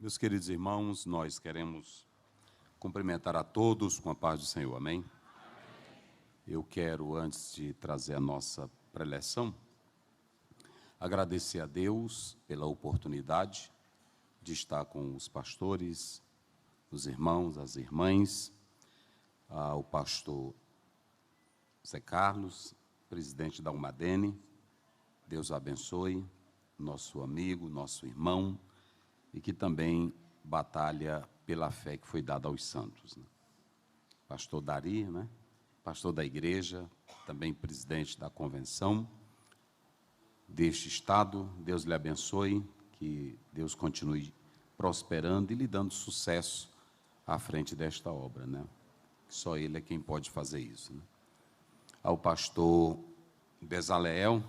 Meus queridos irmãos, nós queremos cumprimentar a todos com a paz do Senhor, amém? Eu quero, antes de trazer a nossa preleção, agradecer a Deus pela oportunidade de estar com os pastores, os irmãos, as irmãs, ao pastor Zé Carlos, presidente da Umadene. Deus o abençoe, nosso amigo, nosso irmão, e que também batalha pela fé que foi dada aos santos, né? Pastor Dari, né? Pastor da igreja, também presidente da convenção deste estado. Deus lhe abençoe, que Deus continue prosperando e lhe dando sucesso à frente desta obra, né? Só Ele é quem pode fazer isso, né? Ao pastor Bezaleel,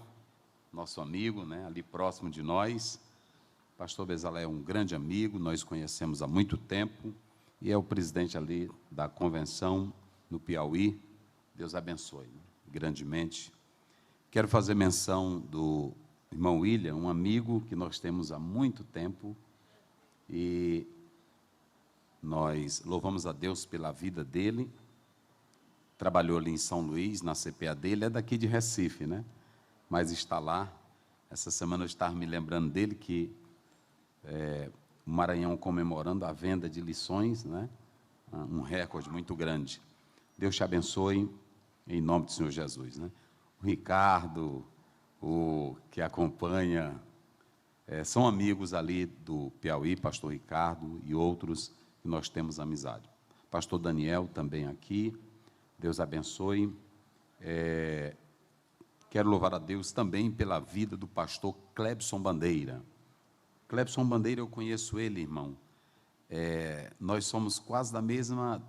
nosso amigo, né? Ali próximo de nós. Pastor Bezaleel é um grande amigo, nós conhecemos há muito tempo, e é o presidente ali da convenção no Piauí. Deus abençoe, né, grandemente. Quero fazer menção do irmão William, um amigo que nós temos há muito tempo, e nós louvamos a Deus pela vida dele. Trabalhou ali em São Luís, na CPA dele, é daqui de Recife, né? Mas está lá. Essa semana eu estava me lembrando dele que o Maranhão comemorando a venda de lições, né? Um recorde muito grande. Deus te abençoe, em nome do Senhor Jesus, né? O Ricardo, o que acompanha, são amigos ali do Piauí, pastor Ricardo e outros que nós temos amizade. Pastor Daniel também aqui, Deus abençoe. Quero louvar a Deus também pela vida do pastor Clebson Bandeira. Clebson Bandeira, eu conheço ele, irmão. Nós somos quase da mesma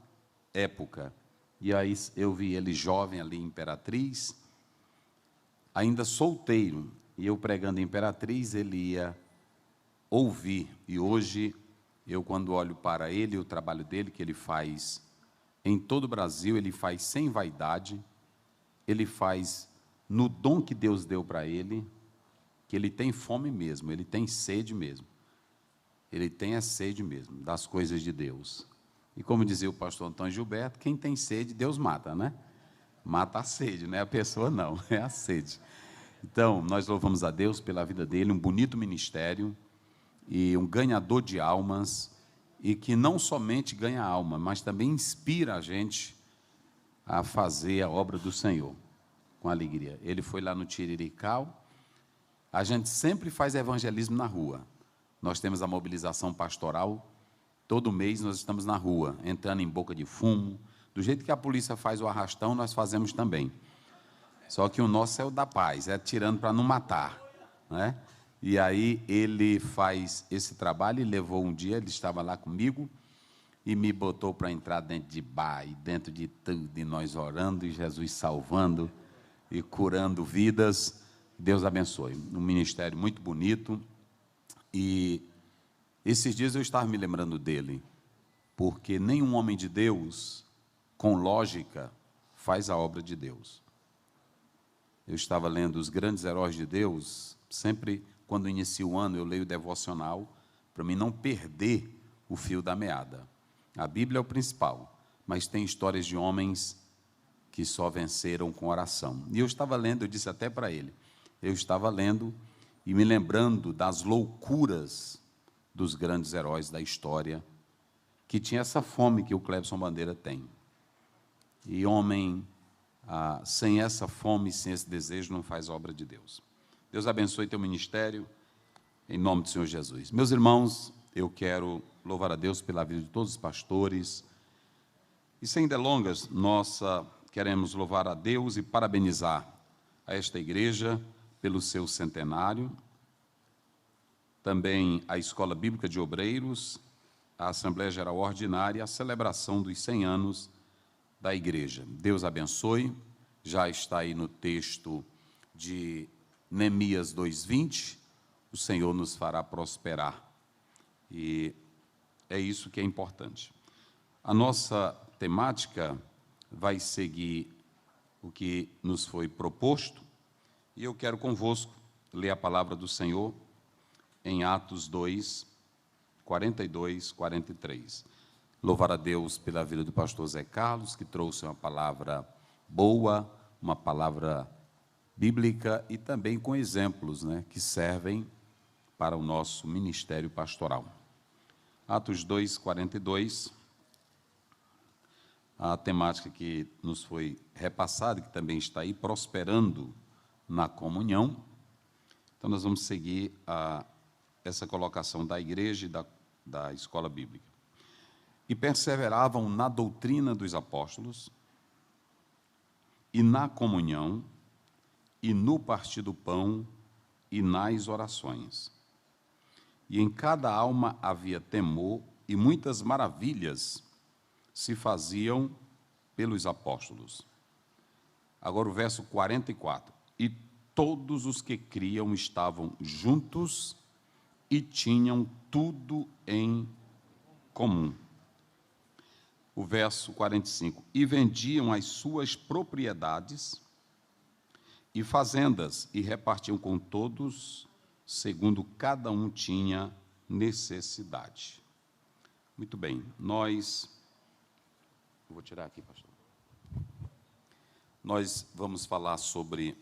época. E aí eu vi ele jovem ali em Imperatriz, ainda solteiro. E eu pregando em Imperatriz, ele ia ouvir. E hoje, eu quando olho para ele, o trabalho dele, que ele faz em todo o Brasil, ele faz sem vaidade, ele faz no dom que Deus deu para ele, que ele tem fome mesmo, ele tem sede mesmo. Ele tem a sede mesmo das coisas de Deus. E como dizia o pastor Antônio Gilberto, quem tem sede, Deus mata, né? Mata a sede, não é a pessoa não, é a sede. Então, nós louvamos a Deus pela vida dele, um bonito ministério, e um ganhador de almas, e que não somente ganha alma, mas também inspira a gente a fazer a obra do Senhor, com alegria. Ele foi lá no Tirirical. A gente sempre faz evangelismo na rua. Nós temos a mobilização pastoral. Todo mês nós estamos na rua, entrando em boca de fumo. Do jeito que a polícia faz o arrastão, nós fazemos também. Só que o nosso é o da paz, é tirando para não matar, né? E aí ele faz esse trabalho e levou um dia, ele estava lá comigo e me botou para entrar dentro de bar e dentro de tudo, e nós orando e Jesus salvando e curando vidas. Deus abençoe. Um ministério muito bonito. E esses dias eu estava me lembrando dele, porque nenhum homem de Deus, com lógica, faz a obra de Deus. Eu estava lendo os grandes heróis de Deus. Sempre, quando inicio o ano, eu leio o devocional, para mim não perder o fio da meada. A Bíblia é o principal, mas tem histórias de homens que só venceram com oração. E eu estava lendo, eu disse até para ele, eu estava lendo e me lembrando das loucuras dos grandes heróis da história, que tinha essa fome que o Clebson Bandeira tem. E homem, sem essa fome, sem esse desejo, não faz obra de Deus. Deus abençoe teu ministério, em nome do Senhor Jesus. Meus irmãos, eu quero louvar a Deus pela vida de todos os pastores. E sem delongas, nós queremos louvar a Deus e parabenizar a esta igreja pelo seu centenário, também a Escola Bíblica de Obreiros, a Assembleia Geral Ordinária, a celebração dos 100 anos da igreja. Deus abençoe, já está aí no texto de Neemias 2:20, o Senhor nos fará prosperar, e é isso que é importante. A nossa temática vai seguir o que nos foi proposto, e eu quero convosco ler a palavra do Senhor em Atos 2, 42, 43. Louvar a Deus pela vida do pastor Zé Carlos, que trouxe uma palavra boa, uma palavra bíblica e também com exemplos, que servem para o nosso ministério pastoral. Atos 2, 42, a temática que nos foi repassada, que também está aí, prosperando na comunhão. Então, nós vamos seguir essa colocação da igreja e da escola bíblica. E perseveravam na doutrina dos apóstolos, e na comunhão, e no partir do pão, e nas orações. E em cada alma havia temor, e muitas maravilhas se faziam pelos apóstolos. Agora o verso 44. E todos os que criam estavam juntos e tinham tudo em comum. O verso 45. E vendiam as suas propriedades e fazendas, e repartiam com todos, segundo cada um tinha necessidade. Muito bem, eu vou tirar aqui, pastor. Nós vamos falar sobre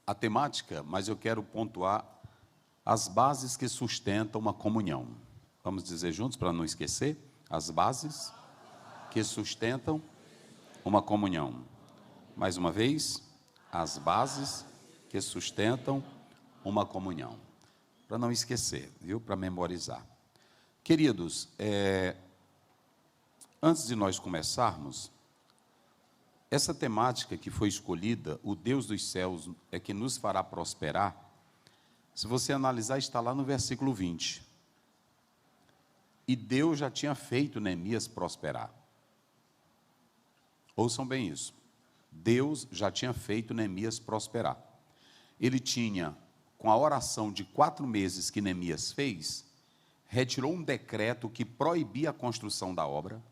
a temática, mas eu quero pontuar as bases que sustentam uma comunhão. Vamos dizer juntos, para não esquecer? As bases que sustentam uma comunhão. Mais uma vez, as bases que sustentam uma comunhão. Para não esquecer, viu? Para memorizar. Queridos, antes de nós começarmos, essa temática que foi escolhida, o Deus dos céus é que nos fará prosperar, se você analisar, está lá no versículo 20. E Deus já tinha feito Neemias prosperar. Ouçam bem isso. Deus já tinha feito Neemias prosperar. Ele tinha, com a oração de 4 meses que Neemias fez, retirou um decreto que proibia a construção da obra,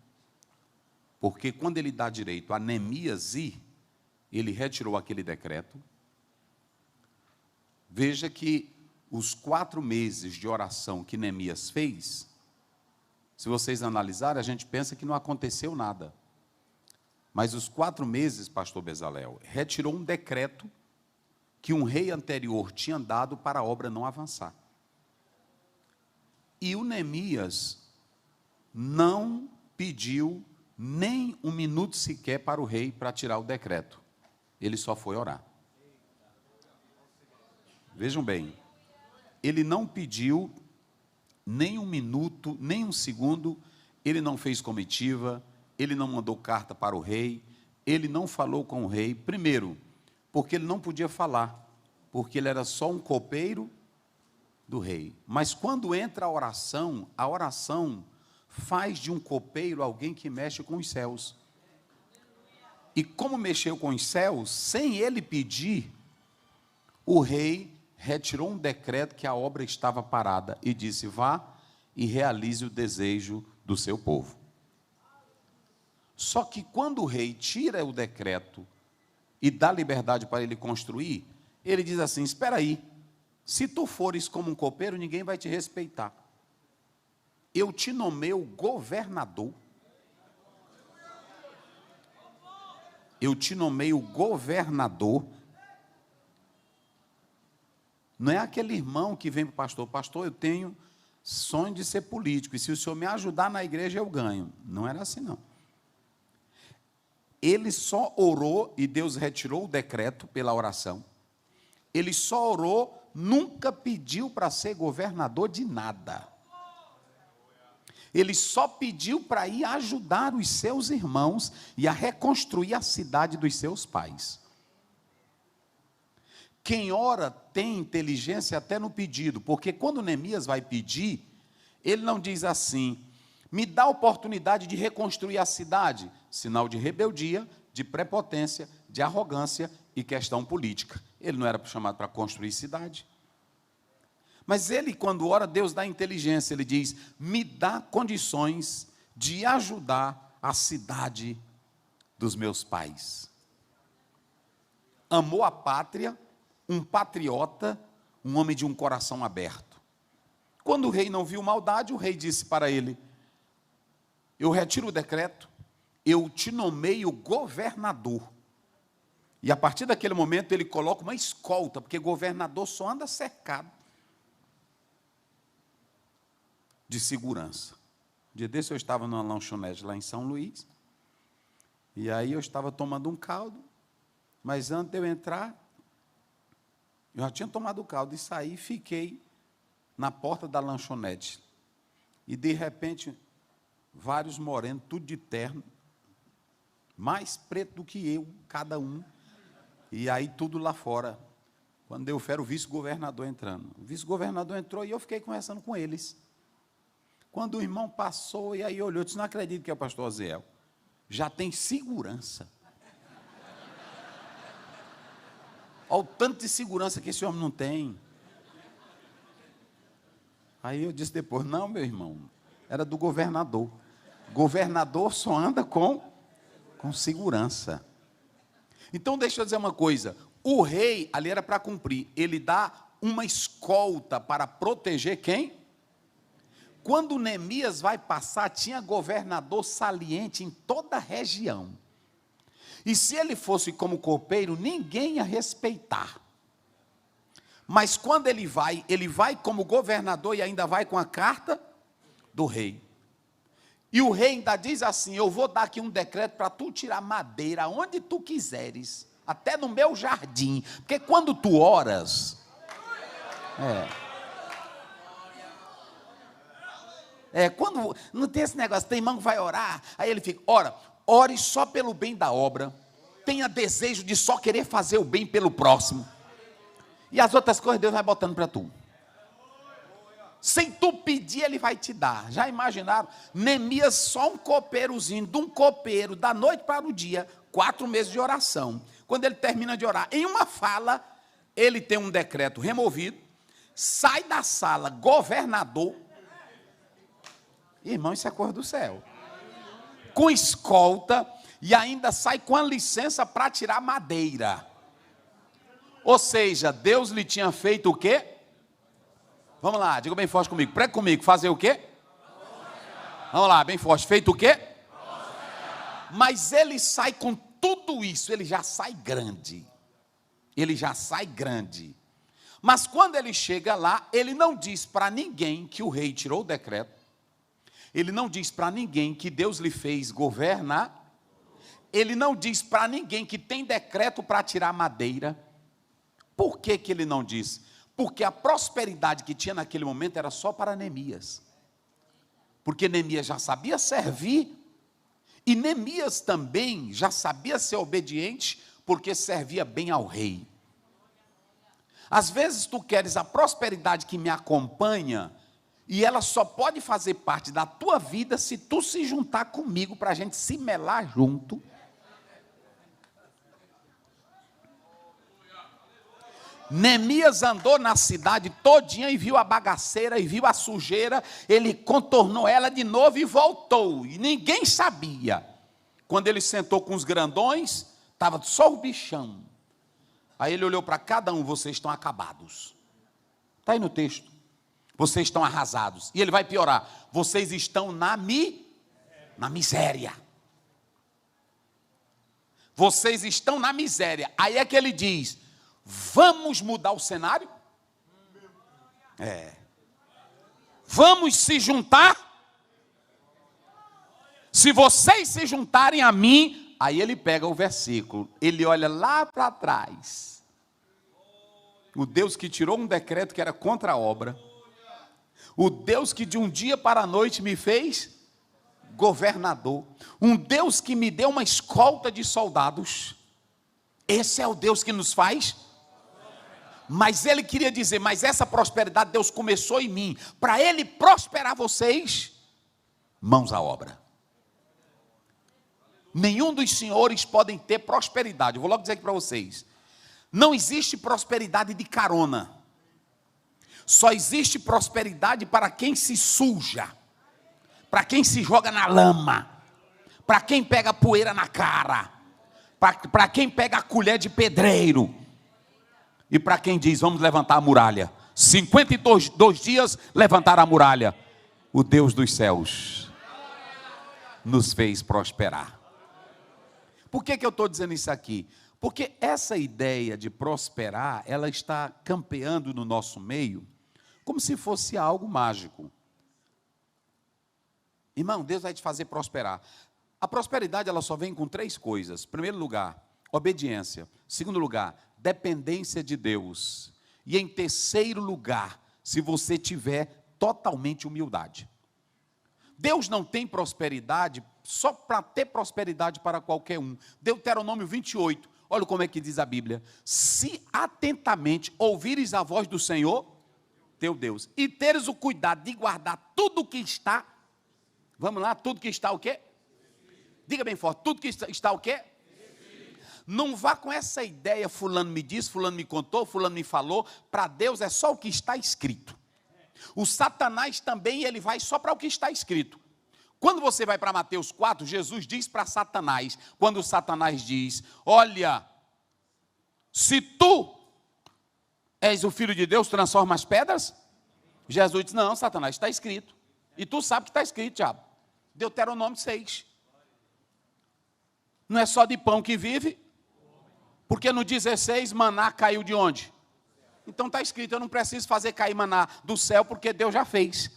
porque quando ele dá direito a Neemias ir, ele retirou aquele decreto. Veja que os 4 meses de oração que Neemias fez, se vocês analisarem, a gente pensa que não aconteceu nada. Mas os 4 meses, pastor Bezalel, retirou um decreto que um rei anterior tinha dado para a obra não avançar. E o Neemias não pediu nem 1 minuto sequer para o rei para tirar o decreto. Ele só foi orar. Vejam bem, ele não pediu nem 1 minuto, nem 1 segundo, ele não fez comitiva, ele não mandou carta para o rei, ele não falou com o rei, primeiro, porque ele não podia falar, porque ele era só um copeiro do rei. Mas quando entra a oração faz de um copeiro alguém que mexe com os céus. E como mexeu com os céus, sem ele pedir, o rei retirou um decreto que a obra estava parada e disse: vá e realize o desejo do seu povo. Só que quando o rei tira o decreto e dá liberdade para ele construir, ele diz assim: espera aí, se tu fores como um copeiro, ninguém vai te respeitar. Eu te nomeio governador. Eu te nomeio governador. Não é aquele irmão que vem para o pastor: pastor, eu tenho sonho de ser político, e se o senhor me ajudar na igreja, eu ganho. Não era assim, não. Ele só orou e Deus retirou o decreto pela oração. Ele só orou, nunca pediu para ser governador de nada. Ele só pediu para ir ajudar os seus irmãos e a reconstruir a cidade dos seus pais. Quem ora tem inteligência até no pedido, porque quando Neemias vai pedir, ele não diz assim: me dá a oportunidade de reconstruir a cidade. Sinal de rebeldia, de prepotência, de arrogância e questão política. Ele não era chamado para construir cidade. Mas ele, quando ora, Deus dá inteligência. Ele diz: me dá condições de ajudar a cidade dos meus pais. Amou a pátria, um patriota, um homem de um coração aberto. Quando o rei não viu maldade, o rei disse para ele: eu retiro o decreto, eu te nomeio governador. E a partir daquele momento ele coloca uma escolta, porque governador só anda cercado de segurança. Um dia desse eu estava numa lanchonete lá em São Luís, e aí eu estava tomando um caldo, mas antes de eu entrar, eu já tinha tomado o caldo e saí e fiquei na porta da lanchonete. E de repente, vários morenos, tudo de terno, mais preto do que eu, cada um. E aí tudo lá fora. Quando deu fé, o vice-governador entrando. O vice-governador entrou e eu fiquei conversando com eles. Quando o irmão passou, e aí olhou, eu disse: não acredito que é o pastor Aziel. Já tem segurança. Olha o tanto de segurança que esse homem não tem. Aí eu disse depois: não, meu irmão, era do governador. Governador só anda com segurança. Então, deixa eu dizer uma coisa. O rei, ali era para cumprir, ele dá uma escolta para proteger quem? Quando Neemias vai passar, tinha governador saliente em toda a região. E se ele fosse como copeiro, ninguém ia respeitar. Mas quando ele vai como governador e ainda vai com a carta do rei. E o rei ainda diz assim: eu vou dar aqui um decreto para tu tirar madeira onde tu quiseres, até no meu jardim, porque quando tu oras, quando não tem esse negócio, tem irmão que vai orar, aí ele fica: ore só pelo bem da obra, tenha desejo de só querer fazer o bem pelo próximo, e as outras coisas Deus vai botando para tu. Sem tu pedir, ele vai te dar. Já imaginaram? Neemias, só um copeirozinho, de um copeiro, da noite para o dia, 4 meses de oração. Quando ele termina de orar, em uma fala, ele tem um decreto removido, sai da sala, governador. Irmão, isso é coisa do céu. Com escolta, e ainda sai com a licença para tirar madeira. Ou seja, Deus lhe tinha feito o quê? Vamos lá, diga bem forte comigo, prega comigo, fazer o quê? Vamos lá, bem forte, feito o quê? Mas ele sai com tudo isso, ele já sai grande. Ele já sai grande. Mas quando ele chega lá, ele não diz para ninguém que o rei tirou o decreto. Ele não diz para ninguém que Deus lhe fez governar. Ele não diz para ninguém que tem decreto para tirar madeira. Por que que ele não diz? Porque a prosperidade que tinha naquele momento era só para Neemias. Porque Neemias já sabia servir, e Neemias também já sabia ser obediente, porque servia bem ao rei. Às vezes tu queres a prosperidade que me acompanha, e ela só pode fazer parte da tua vida se tu se juntar comigo, para a gente se melar junto. Neemias andou na cidade todinha e viu a bagaceira e viu a sujeira, ele contornou ela de novo e voltou, e ninguém sabia. Quando ele sentou com os grandões, estava só o bichão. Aí ele olhou para cada um: vocês estão acabados. Está aí no texto. Vocês estão arrasados. E ele vai piorar: vocês estão na miséria. Vocês estão na miséria. Aí é que ele diz: vamos mudar o cenário? Vamos se juntar? Se vocês se juntarem a mim, aí ele pega o versículo, ele olha lá para trás. O Deus que tirou um decreto que era contra a obra, o Deus que de um dia para a noite me fez governador, um Deus que me deu uma escolta de soldados, esse é o Deus que nos faz. Mas ele queria dizer: mas essa prosperidade Deus começou em mim, para ele prosperar vocês, mãos à obra. Nenhum dos senhores podem ter prosperidade. Eu vou logo dizer aqui para vocês: não existe prosperidade de carona. Só existe prosperidade para quem se suja, para quem se joga na lama, para quem pega poeira na cara, para quem pega a colher de pedreiro, e para quem diz: vamos levantar a muralha. 52 dias levantar a muralha. O Deus dos céus nos fez prosperar. Por que eu estou dizendo isso aqui? Porque essa ideia de prosperar, ela está campeando no nosso meio, como se fosse algo mágico. Irmão, Deus vai te fazer prosperar. A prosperidade, ela só vem com 3 coisas. Em primeiro lugar, obediência. Segundo lugar, dependência de Deus. E em terceiro lugar, se você tiver totalmente humildade. Deus não tem prosperidade só para ter prosperidade para qualquer um. Deuteronômio 28, olha como é que diz a Bíblia. Se atentamente ouvires a voz do Senhor, teu Deus, e teres o cuidado de guardar tudo que está, vamos lá, tudo que está o quê? Diga bem forte, tudo que está o quê? Não vá com essa ideia, fulano me disse, fulano me contou, fulano me falou. Para Deus é só o que está escrito. O Satanás também, ele vai só para o que está escrito. Quando você vai para Mateus 4, Jesus diz para Satanás, quando Satanás diz, olha, se tu és o Filho de Deus, transforma as pedras? Jesus diz, não, Satanás, está escrito. E tu sabe que está escrito, diabo. Deuteronômio 6. Não é só de pão que vive, porque no 16, maná caiu de onde? Então está escrito, eu não preciso fazer cair maná do céu, porque Deus já fez.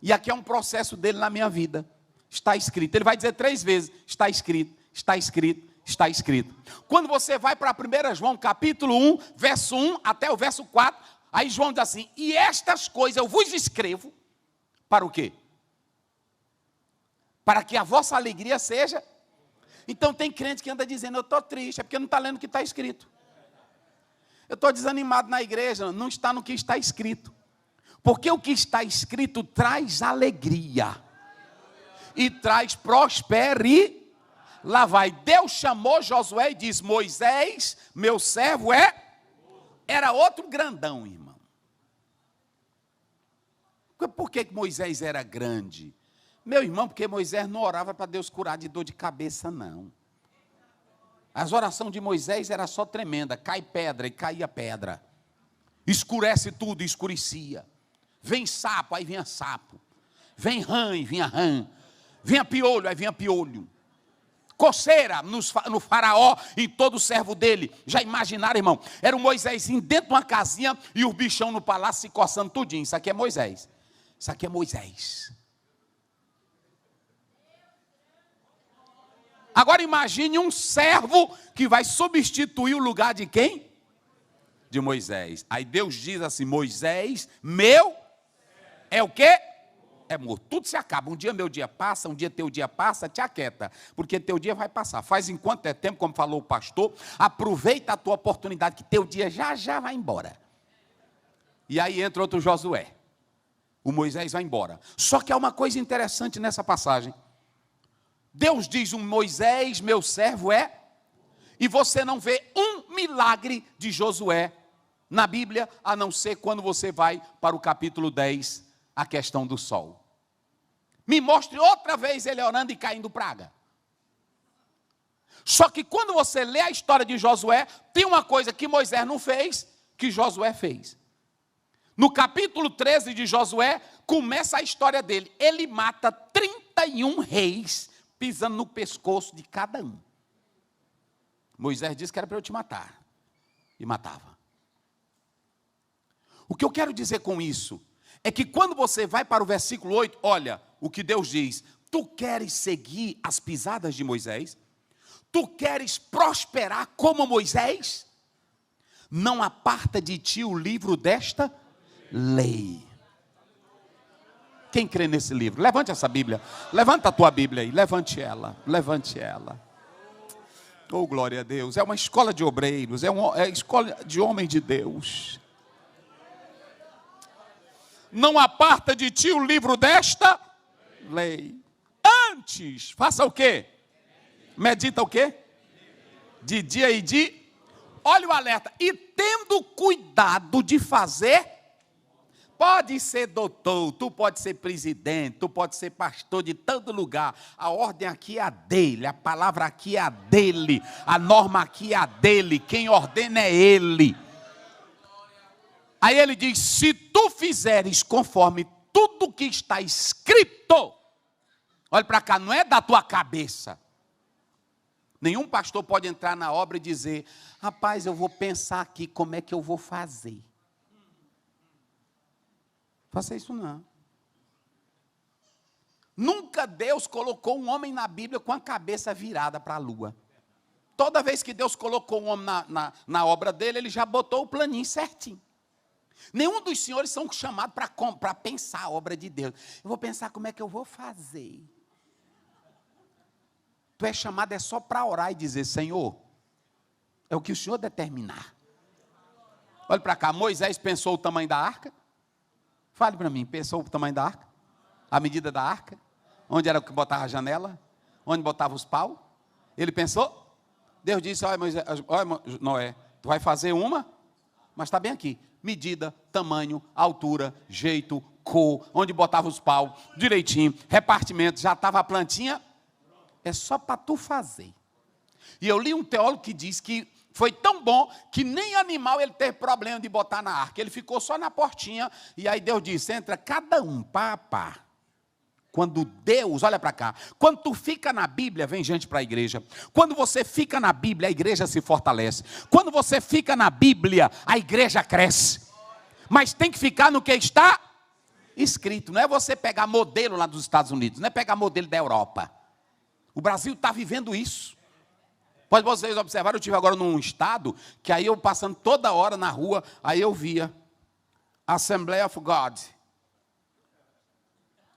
E aqui é um processo dele na minha vida. Está escrito. Ele vai dizer 3 vezes, está escrito, está escrito, está escrito. Quando você vai para 1 João, capítulo 1, verso 1 até o verso 4, aí João diz assim, e estas coisas eu vos escrevo, para o quê? Para que a vossa alegria seja... Então tem crente que anda dizendo, eu estou triste, é porque não está lendo o que está escrito. Eu estou desanimado na igreja, não está no que está escrito. Porque o que está escrito traz alegria. E traz prosperidade. Lá vai, Deus chamou Josué e disse, Moisés, meu servo era outro grandão, irmão. Por que Moisés era grande? Meu irmão, porque Moisés não orava para Deus curar de dor de cabeça, não. As orações de Moisés era só tremenda, cai pedra e caía pedra. Escurece tudo, escurecia. Vem sapo, aí vinha sapo. Vem rã, e vinha rã. Vinha piolho, aí vinha piolho. Coceira no faraó e todo o servo dele. Já imaginaram, irmão? Era o Moisés dentro de uma casinha e o bichão no palácio se coçando tudinho. Isso aqui é Moisés. Isso aqui é Moisés. Agora imagine um servo que vai substituir o lugar de quem? De Moisés. Aí Deus diz assim, Moisés, meu, é o quê? É morto. Tudo se acaba. Um dia meu dia passa, um dia teu dia passa, te aquieta. Porque teu dia vai passar. Faz enquanto é tempo, como falou o pastor, aproveita a tua oportunidade, que teu dia já vai embora. E aí entra outro Josué. O Moisés vai embora. Só que há uma coisa interessante nessa passagem. Deus diz, Moisés, meu servo e você não vê um milagre de Josué na Bíblia, a não ser quando você vai para o capítulo 10, a questão do sol. Me mostre outra vez ele orando e caindo praga. Só que quando você lê a história de Josué, tem uma coisa que Moisés não fez, que Josué fez. No capítulo 13 de Josué, começa a história dele. Ele mata 31 reis, pisando no pescoço de cada um. Moisés disse que era para eu te matar. E matava. O que eu quero dizer com isso é que quando você vai para o versículo 8, olha o que Deus diz. Tu queres seguir as pisadas de Moisés? Tu queres prosperar como Moisés? Não aparta de ti o livro desta lei. Quem crê nesse livro? Levante essa Bíblia. Levanta a tua Bíblia aí. Levante ela. Levante ela. Oh, glória a Deus. É uma escola de obreiros. É uma escola de homem de Deus. Não aparta de ti o livro desta lei. Antes, faça o quê? Medita o quê? De dia e de... Olha o alerta. E tendo cuidado de fazer... Pode ser doutor, tu pode ser presidente, tu pode ser pastor de todo lugar. A ordem aqui é a dele, a palavra aqui é a dele, a norma aqui é a dele, quem ordena é ele. Aí ele diz: se tu fizeres conforme tudo que está escrito, olha para cá, não é da tua cabeça. Nenhum pastor pode entrar na obra e dizer: rapaz, eu vou pensar aqui como é que eu vou fazer. Faça isso não. Nunca Deus colocou um homem na Bíblia com a cabeça virada para a lua. Toda vez que Deus colocou um homem na obra dele, ele já botou o planinho certinho. Nenhum dos senhores são chamados para pensar a obra de Deus. Eu vou pensar como é que eu vou fazer. Tu é chamado só para orar e dizer: Senhor, é o que o Senhor determinar. Olha para cá, Moisés pensou o tamanho da arca? Fale para mim, pensou o tamanho da arca? A medida da arca? Onde era que botava a janela? Onde botava os paus? Ele pensou? Deus disse: olha, Moisés, olha, Noé, tu vai fazer uma, mas está bem aqui. Medida, tamanho, altura, jeito, cor, onde botava os paus, direitinho, repartimento, já estava a plantinha. É só para tu fazer. E eu li um teólogo que diz que foi tão bom que nem animal ele teve problema de botar na arca. Ele ficou só na portinha. E aí Deus disse: entra cada um, pá a pá. Quando Deus, olha para cá, quando tu fica na Bíblia, vem gente para a igreja. Quando você fica na Bíblia, a igreja se fortalece. Quando você fica na Bíblia, a igreja cresce. Mas tem que ficar no que está escrito. Não é você pegar modelo lá dos Estados Unidos, não é pegar modelo da Europa. O Brasil está vivendo isso. Pode vocês observar, eu estive agora num estado, que aí eu passando toda hora na rua, aí eu via Assembly of God,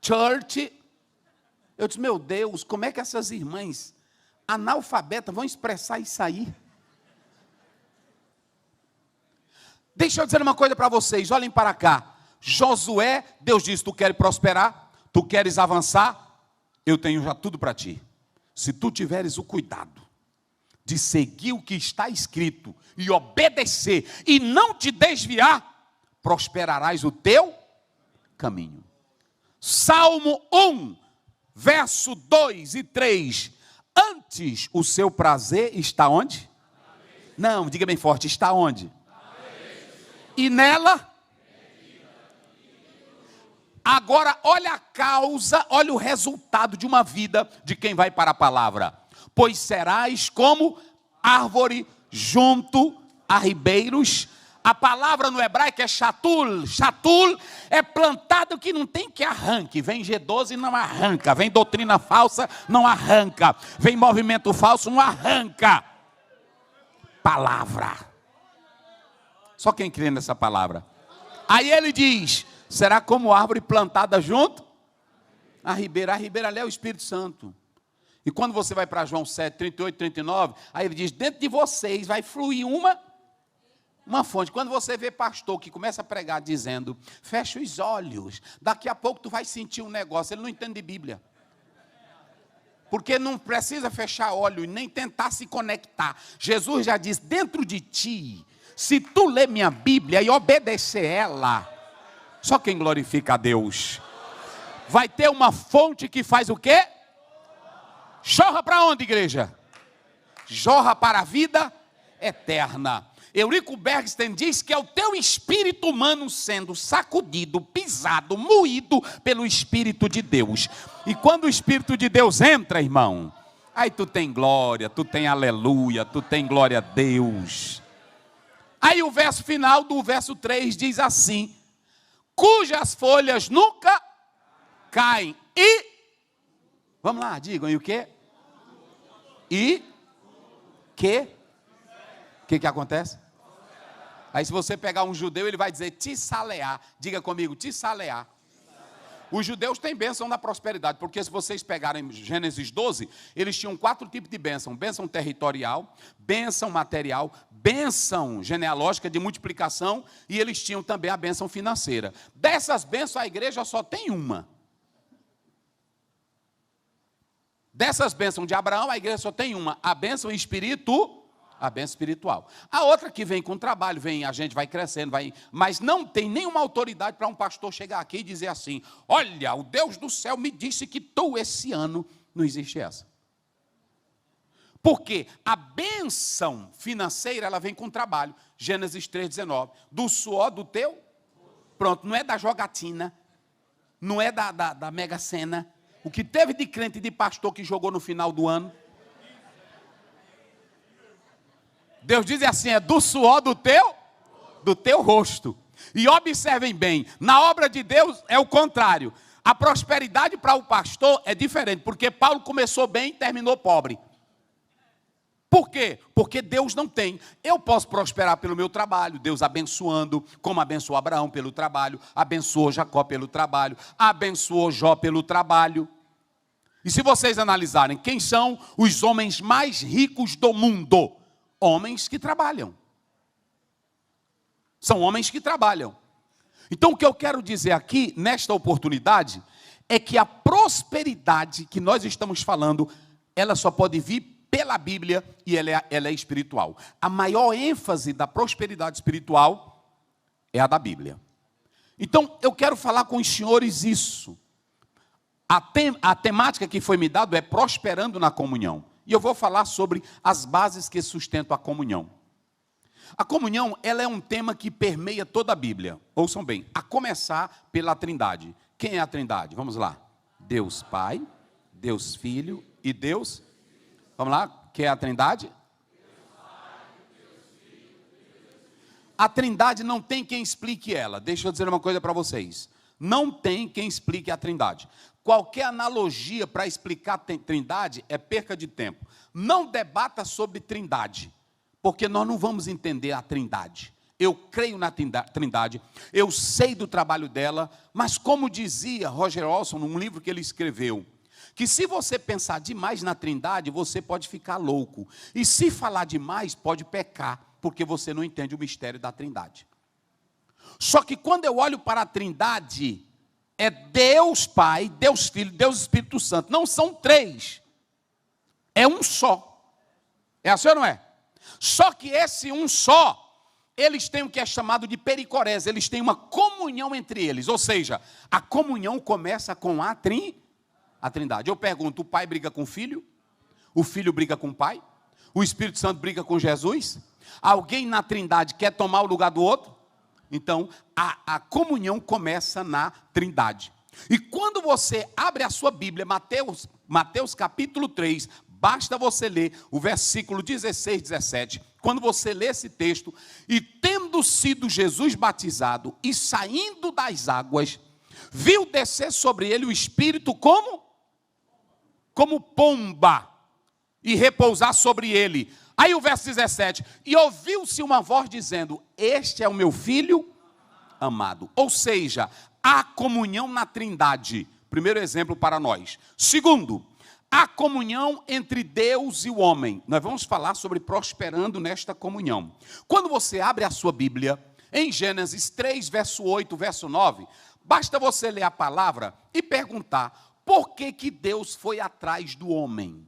Church. Eu disse: meu Deus, como é que essas irmãs analfabetas vão expressar isso aí? Deixa eu dizer uma coisa para vocês, olhem para cá. Josué, Deus disse: tu queres prosperar? Tu queres avançar? Eu tenho já tudo para ti. Se tu tiveres o cuidado de seguir o que está escrito e obedecer e não te desviar, prosperarás o teu caminho. Salmo 1, verso 2 e 3. Antes o seu prazer está onde? Não, diga bem forte, está onde? E nela? Agora olha a causa, olha o resultado de uma vida de quem vai para a palavra. Pois serás como árvore junto a ribeiros. A palavra no hebraico é chatul. Chatul é plantado que não tem que arranque. Vem G12 e não arranca. Vem doutrina falsa, não arranca. Vem movimento falso, não arranca. Palavra. Só quem crê nessa palavra. Aí ele diz: será como árvore plantada junto a ribeira. A ribeira ali é o Espírito Santo. E quando você vai para João 7, 38, 39, aí ele diz: dentro de vocês vai fluir uma fonte. Quando você vê pastor que começa a pregar dizendo: fecha os olhos, daqui a pouco tu vai sentir um negócio. Ele não entende de Bíblia. Porque não precisa fechar olho e nem tentar se conectar. Jesus já disse: dentro de ti, se tu ler minha Bíblia e obedecer ela, só quem glorifica a Deus, vai ter uma fonte que faz o quê? Jorra para onde, igreja? Jorra para a vida eterna. Eurico Bergsten diz que é o teu espírito humano sendo sacudido, pisado, moído pelo Espírito de Deus. E quando o Espírito de Deus entra, irmão, aí tu tem glória, tu tem aleluia, tu tem glória a Deus. Aí o verso final do verso 3 diz assim: cujas folhas nunca caem. E, vamos lá, digam, e o quê? E que acontece? Aí se você pegar um judeu, ele vai dizer tissaleá. Diga comigo, tissaleá. Os judeus têm bênção da prosperidade, porque se vocês pegarem Gênesis 12, eles tinham 4 tipos de bênção: bênção territorial, bênção material, bênção genealógica de multiplicação, e eles tinham também a bênção financeira. Dessas bênçãos a igreja só tem uma. Dessas bênçãos de Abraão, a igreja só tem uma: a bênção espiritual. A outra que vem com trabalho, a gente vai crescendo, mas não tem nenhuma autoridade para um pastor chegar aqui e dizer assim: olha, o Deus do céu me disse que tu esse ano. Não existe essa. Porque a bênção financeira, ela vem com trabalho. Gênesis 3,19. Do suor do teu... Pronto, não é da jogatina, não é da Mega Sena. O que teve de crente e de pastor que jogou no final do ano. Deus diz assim, é do suor do teu rosto. E observem bem, na obra de Deus é o contrário. A prosperidade para o pastor é diferente, porque Paulo começou bem e terminou pobre. Por quê? Porque Deus não tem. Eu posso prosperar pelo meu trabalho, Deus abençoando, como abençoou Abraão pelo trabalho, abençoou Jacó pelo trabalho, abençoou Jó pelo trabalho. E se vocês analisarem, quem são os homens mais ricos do mundo? Homens que trabalham. São homens que trabalham. Então o que eu quero dizer aqui, nesta oportunidade, é que a prosperidade que nós estamos falando, ela só pode vir pela Bíblia e ela é espiritual. A maior ênfase da prosperidade espiritual é a da Bíblia. Então, eu quero falar com os senhores isso. A temática que foi me dada é prosperando na comunhão. E eu vou falar sobre as bases que sustentam a comunhão. A comunhão, ela é um tema que permeia toda a Bíblia. Ouçam bem, a começar pela Trindade. Quem é a Trindade? Vamos lá. Deus Pai, Deus Filho e Deus... Vamos lá, quem é a Trindade? A Trindade não tem quem explique ela. Deixa eu dizer uma coisa para vocês. Não tem quem explique a Trindade. Qualquer analogia para explicar a Trindade é perca de tempo. Não debata sobre Trindade, porque nós não vamos entender a Trindade. Eu creio na Trindade, eu sei do trabalho dela, mas como dizia Roger Olson, num livro que ele escreveu, que se você pensar demais na Trindade, você pode ficar louco. E se falar demais, pode pecar, porque você não entende o mistério da Trindade. Só que quando eu olho para a Trindade, é Deus Pai, Deus Filho, Deus Espírito Santo. Não são três. É um só. É assim ou não é? Só que esse um só, eles têm o que é chamado de pericorese. Eles têm uma comunhão entre eles. Ou seja, a comunhão começa com a Trindade. Eu pergunto, o pai briga com o filho briga com o pai? O Espírito Santo briga com Jesus? Alguém na Trindade quer tomar o lugar do outro? Então, a comunhão começa na Trindade. E quando você abre a sua Bíblia, Mateus capítulo 3, basta você ler o versículo 16, 17. Quando você lê esse texto, e tendo sido Jesus batizado e saindo das águas, viu descer sobre ele o Espírito como pomba, e repousar sobre ele. Aí o verso 17, e ouviu-se uma voz dizendo, este é o meu filho amado. Ou seja, a comunhão na Trindade. Primeiro exemplo para nós. Segundo, a comunhão entre Deus e o homem. Nós vamos falar sobre prosperando nesta comunhão. Quando você abre a sua Bíblia, em Gênesis 3, verso 8, verso 9, basta você ler a palavra e perguntar, por que Deus foi atrás do homem?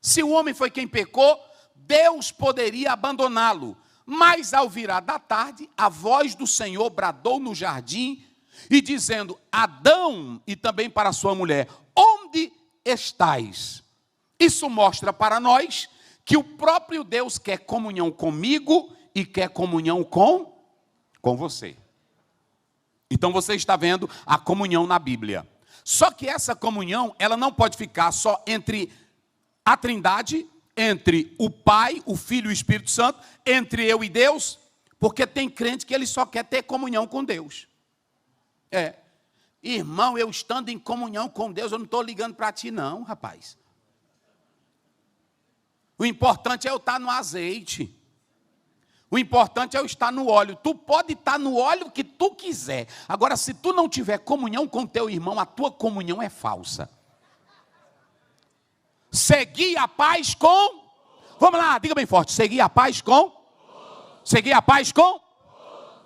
Se o homem foi quem pecou, Deus poderia abandoná-lo. Mas ao virar da tarde, a voz do Senhor bradou no jardim, e dizendo, Adão, e também para sua mulher, onde estais? Isso mostra para nós que o próprio Deus quer comunhão comigo e quer comunhão com você. Então você está vendo a comunhão na Bíblia. Só que essa comunhão, ela não pode ficar só entre a Trindade, entre o Pai, o Filho e o Espírito Santo, entre eu e Deus, porque tem crente que ele só quer ter comunhão com Deus. Irmão, eu estando em comunhão com Deus, eu não estou ligando para ti não, rapaz. O importante é eu estar no azeite. O importante é eu estar no óleo. Tu pode estar no óleo que tu quiser. Agora, se tu não tiver comunhão com teu irmão, a tua comunhão é falsa. Seguir a paz com... Vamos lá, diga bem forte. Seguir a paz com... Seguir a paz com...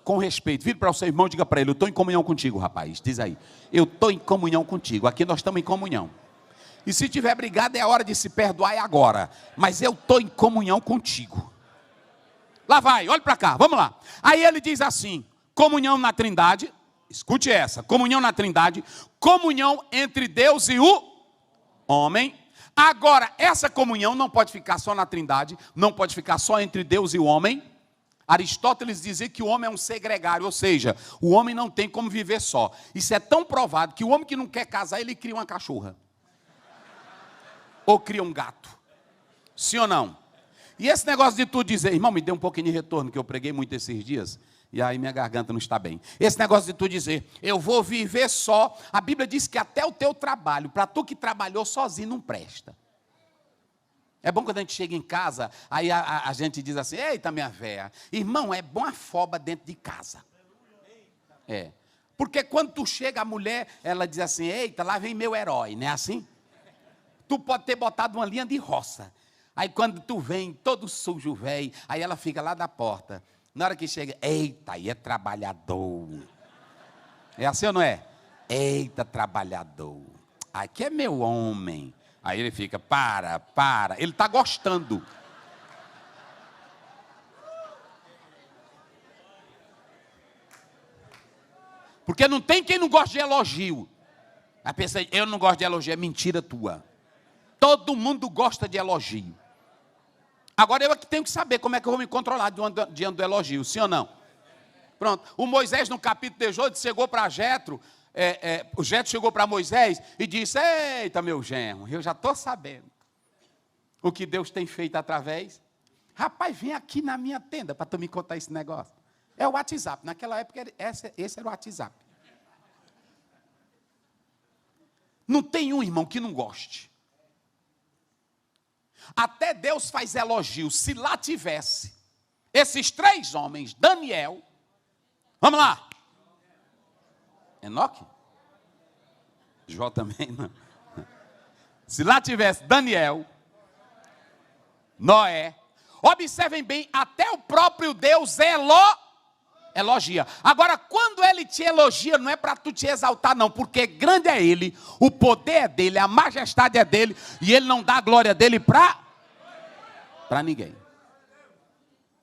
Com respeito. Vire para o seu irmão e diga para ele, eu estou em comunhão contigo, rapaz. Diz aí, eu estou em comunhão contigo. Aqui nós estamos em comunhão. E se tiver brigado, é a hora de se perdoar, é agora. Mas eu estou em comunhão contigo. Lá vai, olha para cá, vamos lá. Aí ele diz assim, comunhão na Trindade, escute essa, comunhão na Trindade, comunhão entre Deus e o homem, Agora, essa comunhão não pode ficar só na Trindade, não pode ficar só entre Deus e o homem. Aristóteles dizia que o homem é um ser gregário, ou seja, o homem não tem como viver só. Isso é tão provado que o homem que não quer casar, ele cria uma cachorra. Ou cria um gato. Sim ou não? E esse negócio de tu dizer, irmão, me dê um pouquinho de retorno, que eu preguei muito esses dias, e aí minha garganta não está bem. Esse negócio de tu dizer, eu vou viver só, a Bíblia diz que até o teu trabalho, para tu que trabalhou sozinho, não presta. É bom quando a gente chega em casa, aí a gente diz assim, eita minha véia, irmão, é bom a foba dentro de casa. É, porque quando tu chega, a mulher, ela diz assim, eita, lá vem meu herói, não é assim? Tu pode ter botado uma linha de roça. Aí quando tu vem, todo sujo, velho, aí ela fica lá da porta. Na hora que chega, eita, aí é trabalhador. É assim ou não é? Eita, trabalhador. Aqui é meu homem. Aí ele fica, para. Ele está gostando. Porque não tem quem não gosta de elogio. A pessoa, eu não gosto de elogio, é mentira tua. Todo mundo gosta de elogio. Agora eu é que tenho que saber como é que eu vou me controlar diante do elogio, sim ou não? Pronto. O Moisés, no capítulo 18, chegou para Jetro, o Jetro chegou para Moisés e disse, eita, meu genro, eu já estou sabendo o que Deus tem feito através. Rapaz, vem aqui na minha tenda para tu me contar esse negócio. É o WhatsApp. Naquela época, esse era o WhatsApp. Não tem um irmão que não goste. Até Deus faz elogio. Se lá tivesse esses 3 homens, Daniel, vamos lá. Enoque? Jó também não. Se lá tivesse Daniel, Noé, observem bem, até o próprio Deus elogia. Agora, quando ele te elogia, não é para tu te exaltar, não, porque grande é ele, o poder é dele, a majestade é dele, e ele não dá a glória dele para ninguém.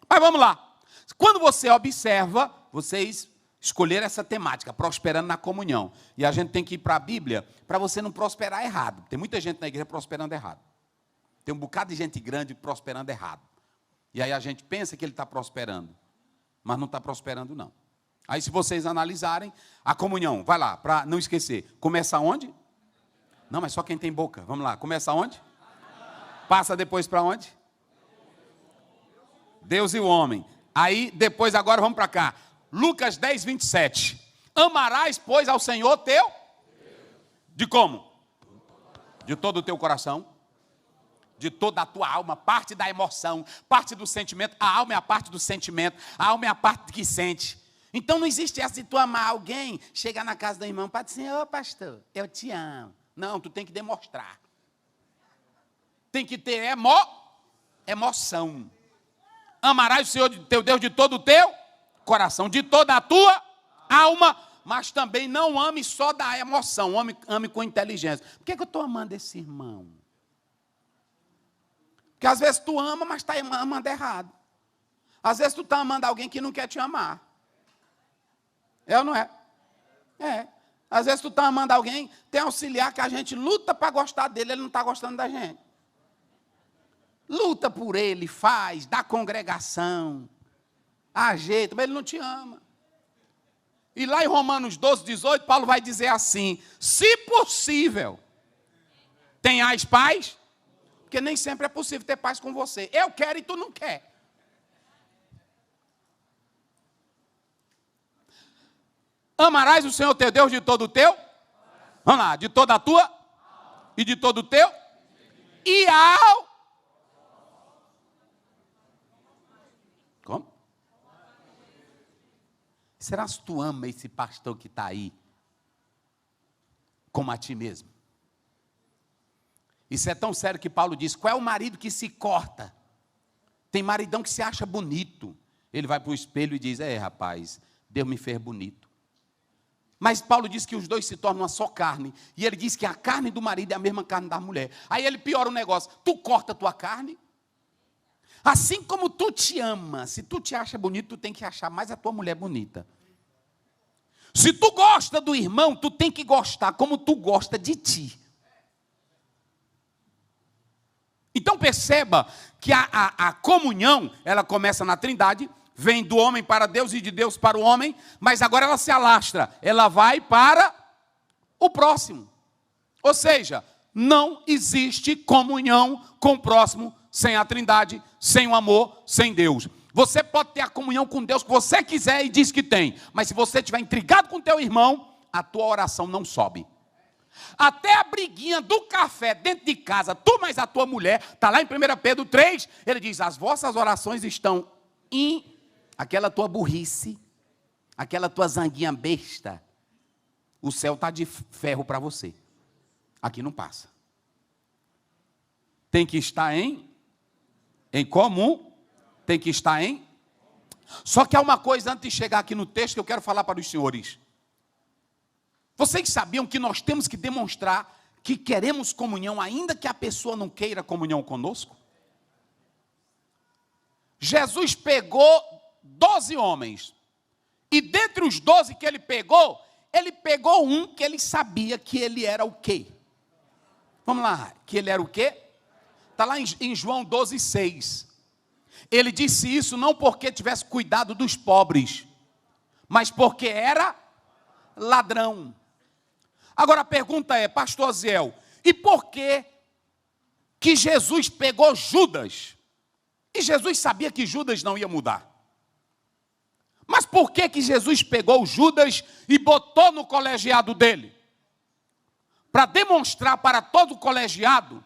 Mas vamos lá. Quando você observa, vocês escolheram essa temática, prosperando na comunhão. E a gente tem que ir para a Bíblia para você não prosperar errado. Tem muita gente na igreja prosperando errado. Tem um bocado de gente grande prosperando errado. E aí a gente pensa que ele está prosperando. Mas não está prosperando, não. Aí, se vocês analisarem, a comunhão, vai lá, para não esquecer. Começa onde? Não, mas só quem tem boca. Vamos lá, começa onde? Passa depois para onde? Deus e o homem. Aí, depois, agora vamos para cá. Lucas 10, 27. Amarás, pois, ao Senhor teu? De como? De todo o teu coração. De toda a tua alma, parte da emoção, parte do sentimento. A alma é a parte do sentimento, a alma é a parte que sente. Então não existe essa de tu amar alguém, chegar na casa do irmão para dizer, ô pastor, eu te amo. Não, tu tem que demonstrar. Tem que ter emoção. Amarás o Senhor teu Deus de todo o teu coração, de toda a tua alma, mas também não ame só da emoção, ame com inteligência. Por que eu estou amando esse irmão? Porque às vezes tu ama, mas está amando errado. Às vezes tu está amando alguém que não quer te amar. É ou não é? É. Às vezes tu está amando alguém, tem auxiliar que a gente luta para gostar dele, ele não está gostando da gente. Luta por ele, faz, dá congregação, ajeita, mas ele não te ama. E lá em Romanos 12, 18, Paulo vai dizer assim, se possível, tenhais paz. Porque nem sempre é possível ter paz com você. Eu quero e tu não quer. Amarás o Senhor teu Deus de todo o teu? Vamos lá, de toda a tua? E de todo o teu? E ao? Como? Será que tu ama esse pastor que está aí? Como a ti mesmo? Isso é tão sério que Paulo diz, qual é o marido que se corta? Tem maridão que se acha bonito. Ele vai para o espelho e diz, rapaz, Deus me fez bonito. Mas Paulo diz que os dois se tornam uma só carne. E ele diz que a carne do marido é a mesma carne da mulher. Aí ele piora o negócio. Tu corta a tua carne. Assim como tu te ama, se tu te acha bonito, tu tem que achar mais a tua mulher bonita. Se tu gosta do irmão, tu tem que gostar como tu gosta de ti. Então perceba que a comunhão, ela começa na Trindade, vem do homem para Deus e de Deus para o homem, mas agora ela se alastra, ela vai para o próximo. Ou seja, não existe comunhão com o próximo sem a Trindade, sem o amor, sem Deus. Você pode ter a comunhão com Deus que você quiser e diz que tem, mas se você estiver intrigado com teu irmão, a tua oração não sobe. Até a briguinha do café dentro de casa, tu mais a tua mulher, está lá em 1 Pedro 3, ele diz, as vossas orações estão em aquela tua burrice, aquela tua zanguinha besta, o céu está de ferro para você. Aqui não passa. Tem que estar em comum, tem que estar em... Só que há uma coisa antes de chegar aqui no texto que eu quero falar para os senhores. Vocês sabiam que nós temos que demonstrar que queremos comunhão, ainda que a pessoa não queira comunhão conosco? Jesus pegou 12 homens, e dentre os 12 que ele pegou um que ele sabia que ele era o quê? Vamos lá, que ele era o quê? Está lá em João 12:6. Ele disse isso não porque tivesse cuidado dos pobres, mas porque era ladrão. Agora a pergunta é, pastor Ziel, e por que Jesus pegou Judas? E Jesus sabia que Judas não ia mudar. Mas por que Jesus pegou Judas e botou no colegiado dele? Para demonstrar para todo o colegiado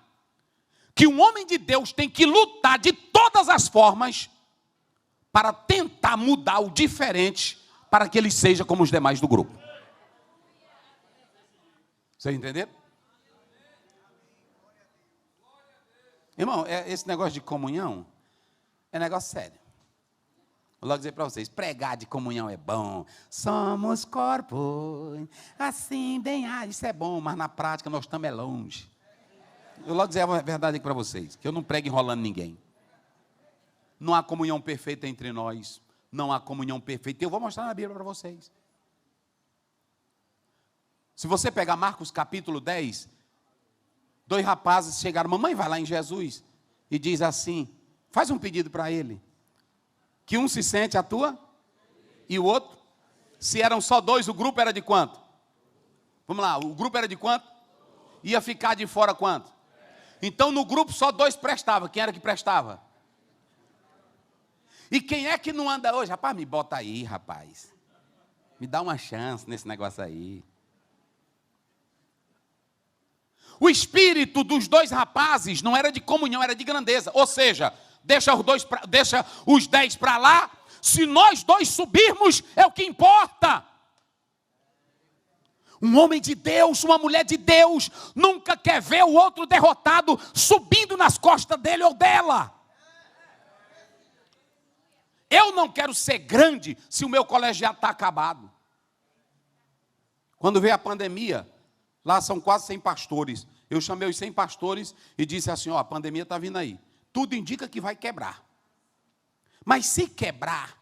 que um homem de Deus tem que lutar de todas as formas para tentar mudar o diferente para que ele seja como os demais do grupo. Vocês entenderam? Irmão, esse negócio de comunhão é negócio sério. Vou logo dizer para vocês, pregar de comunhão é bom. Somos corpo, assim bem, isso é bom, mas na prática nós estamos longe. Eu vou logo dizer a verdade aqui para vocês, que eu não prego enrolando ninguém. Não há comunhão perfeita entre nós, não há comunhão perfeita. Eu vou mostrar na Bíblia para vocês. Se você pegar Marcos capítulo 10, 2 rapazes chegaram, mamãe vai lá em Jesus e diz assim, faz um pedido para ele, que um se sente a tua e o outro, se eram só 2, o grupo era de quanto? Vamos lá, o grupo era de quanto? Ia ficar de fora quanto? Então no grupo só 2 prestavam, quem era que prestava? E quem é que não anda hoje? Rapaz, me bota aí, rapaz, me dá uma chance nesse negócio aí. O espírito dos 2 rapazes não era de comunhão, era de grandeza. Ou seja, deixa os 10 para lá. Se nós 2 subirmos, é o que importa. Um homem de Deus, uma mulher de Deus, nunca quer ver o outro derrotado subindo nas costas dele ou dela. Eu não quero ser grande se o meu colegiado está acabado. Quando veio a pandemia, lá são quase 100 pastores. Eu chamei os 100 pastores e disse assim, a pandemia está vindo aí. Tudo indica que vai quebrar. Mas se quebrar,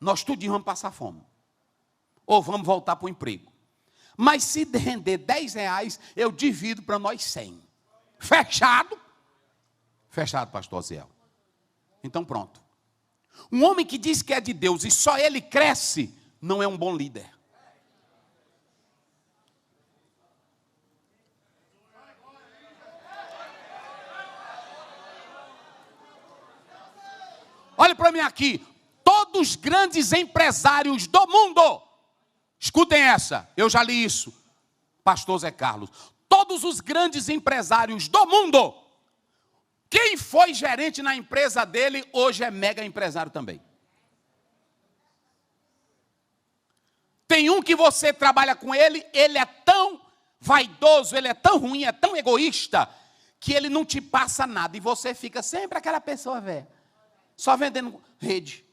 nós tudinho vamos passar fome. Ou vamos voltar para o emprego. Mas se render R$10, eu divido para nós 100. Fechado? Fechado, pastor Ziel. Então pronto. Um homem que diz que é de Deus e só ele cresce, não é um bom líder. Olha para mim aqui, todos os grandes empresários do mundo, escutem essa, eu já li isso, pastor Zé Carlos, todos os grandes empresários do mundo, quem foi gerente na empresa dele, hoje é mega empresário também. Tem um que você trabalha com ele, ele é tão vaidoso, ele é tão ruim, é tão egoísta, que ele não te passa nada, e você fica sempre aquela pessoa velha. Só vendendo rede.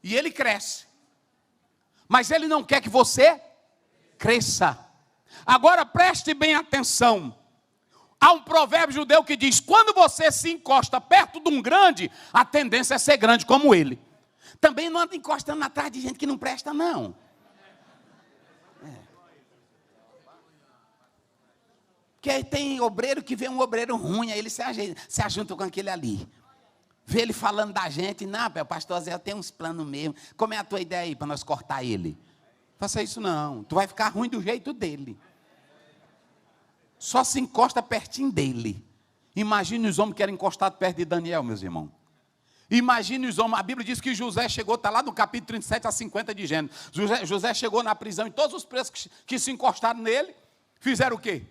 E ele cresce. Mas ele não quer que você cresça. Agora preste bem atenção. Há um provérbio judeu que diz, quando você se encosta perto de um grande, a tendência é ser grande como ele. Também não anda encostando atrás de gente que não presta, não. Porque tem obreiro que vê um obreiro ruim, aí ele se ajunta com aquele ali. Vê ele falando da gente, não, o pastor Zé tem uns planos mesmo. Como é a tua ideia aí para nós cortar ele? Faça isso não, tu vai ficar ruim do jeito dele. Só se encosta pertinho dele. Imagine os homens que eram encostados perto de Daniel, meus irmãos. Imagine os homens, a Bíblia diz que José chegou, está lá no capítulo 37 a 50 de Gênesis. José chegou na prisão e todos os presos que se encostaram nele, fizeram o quê?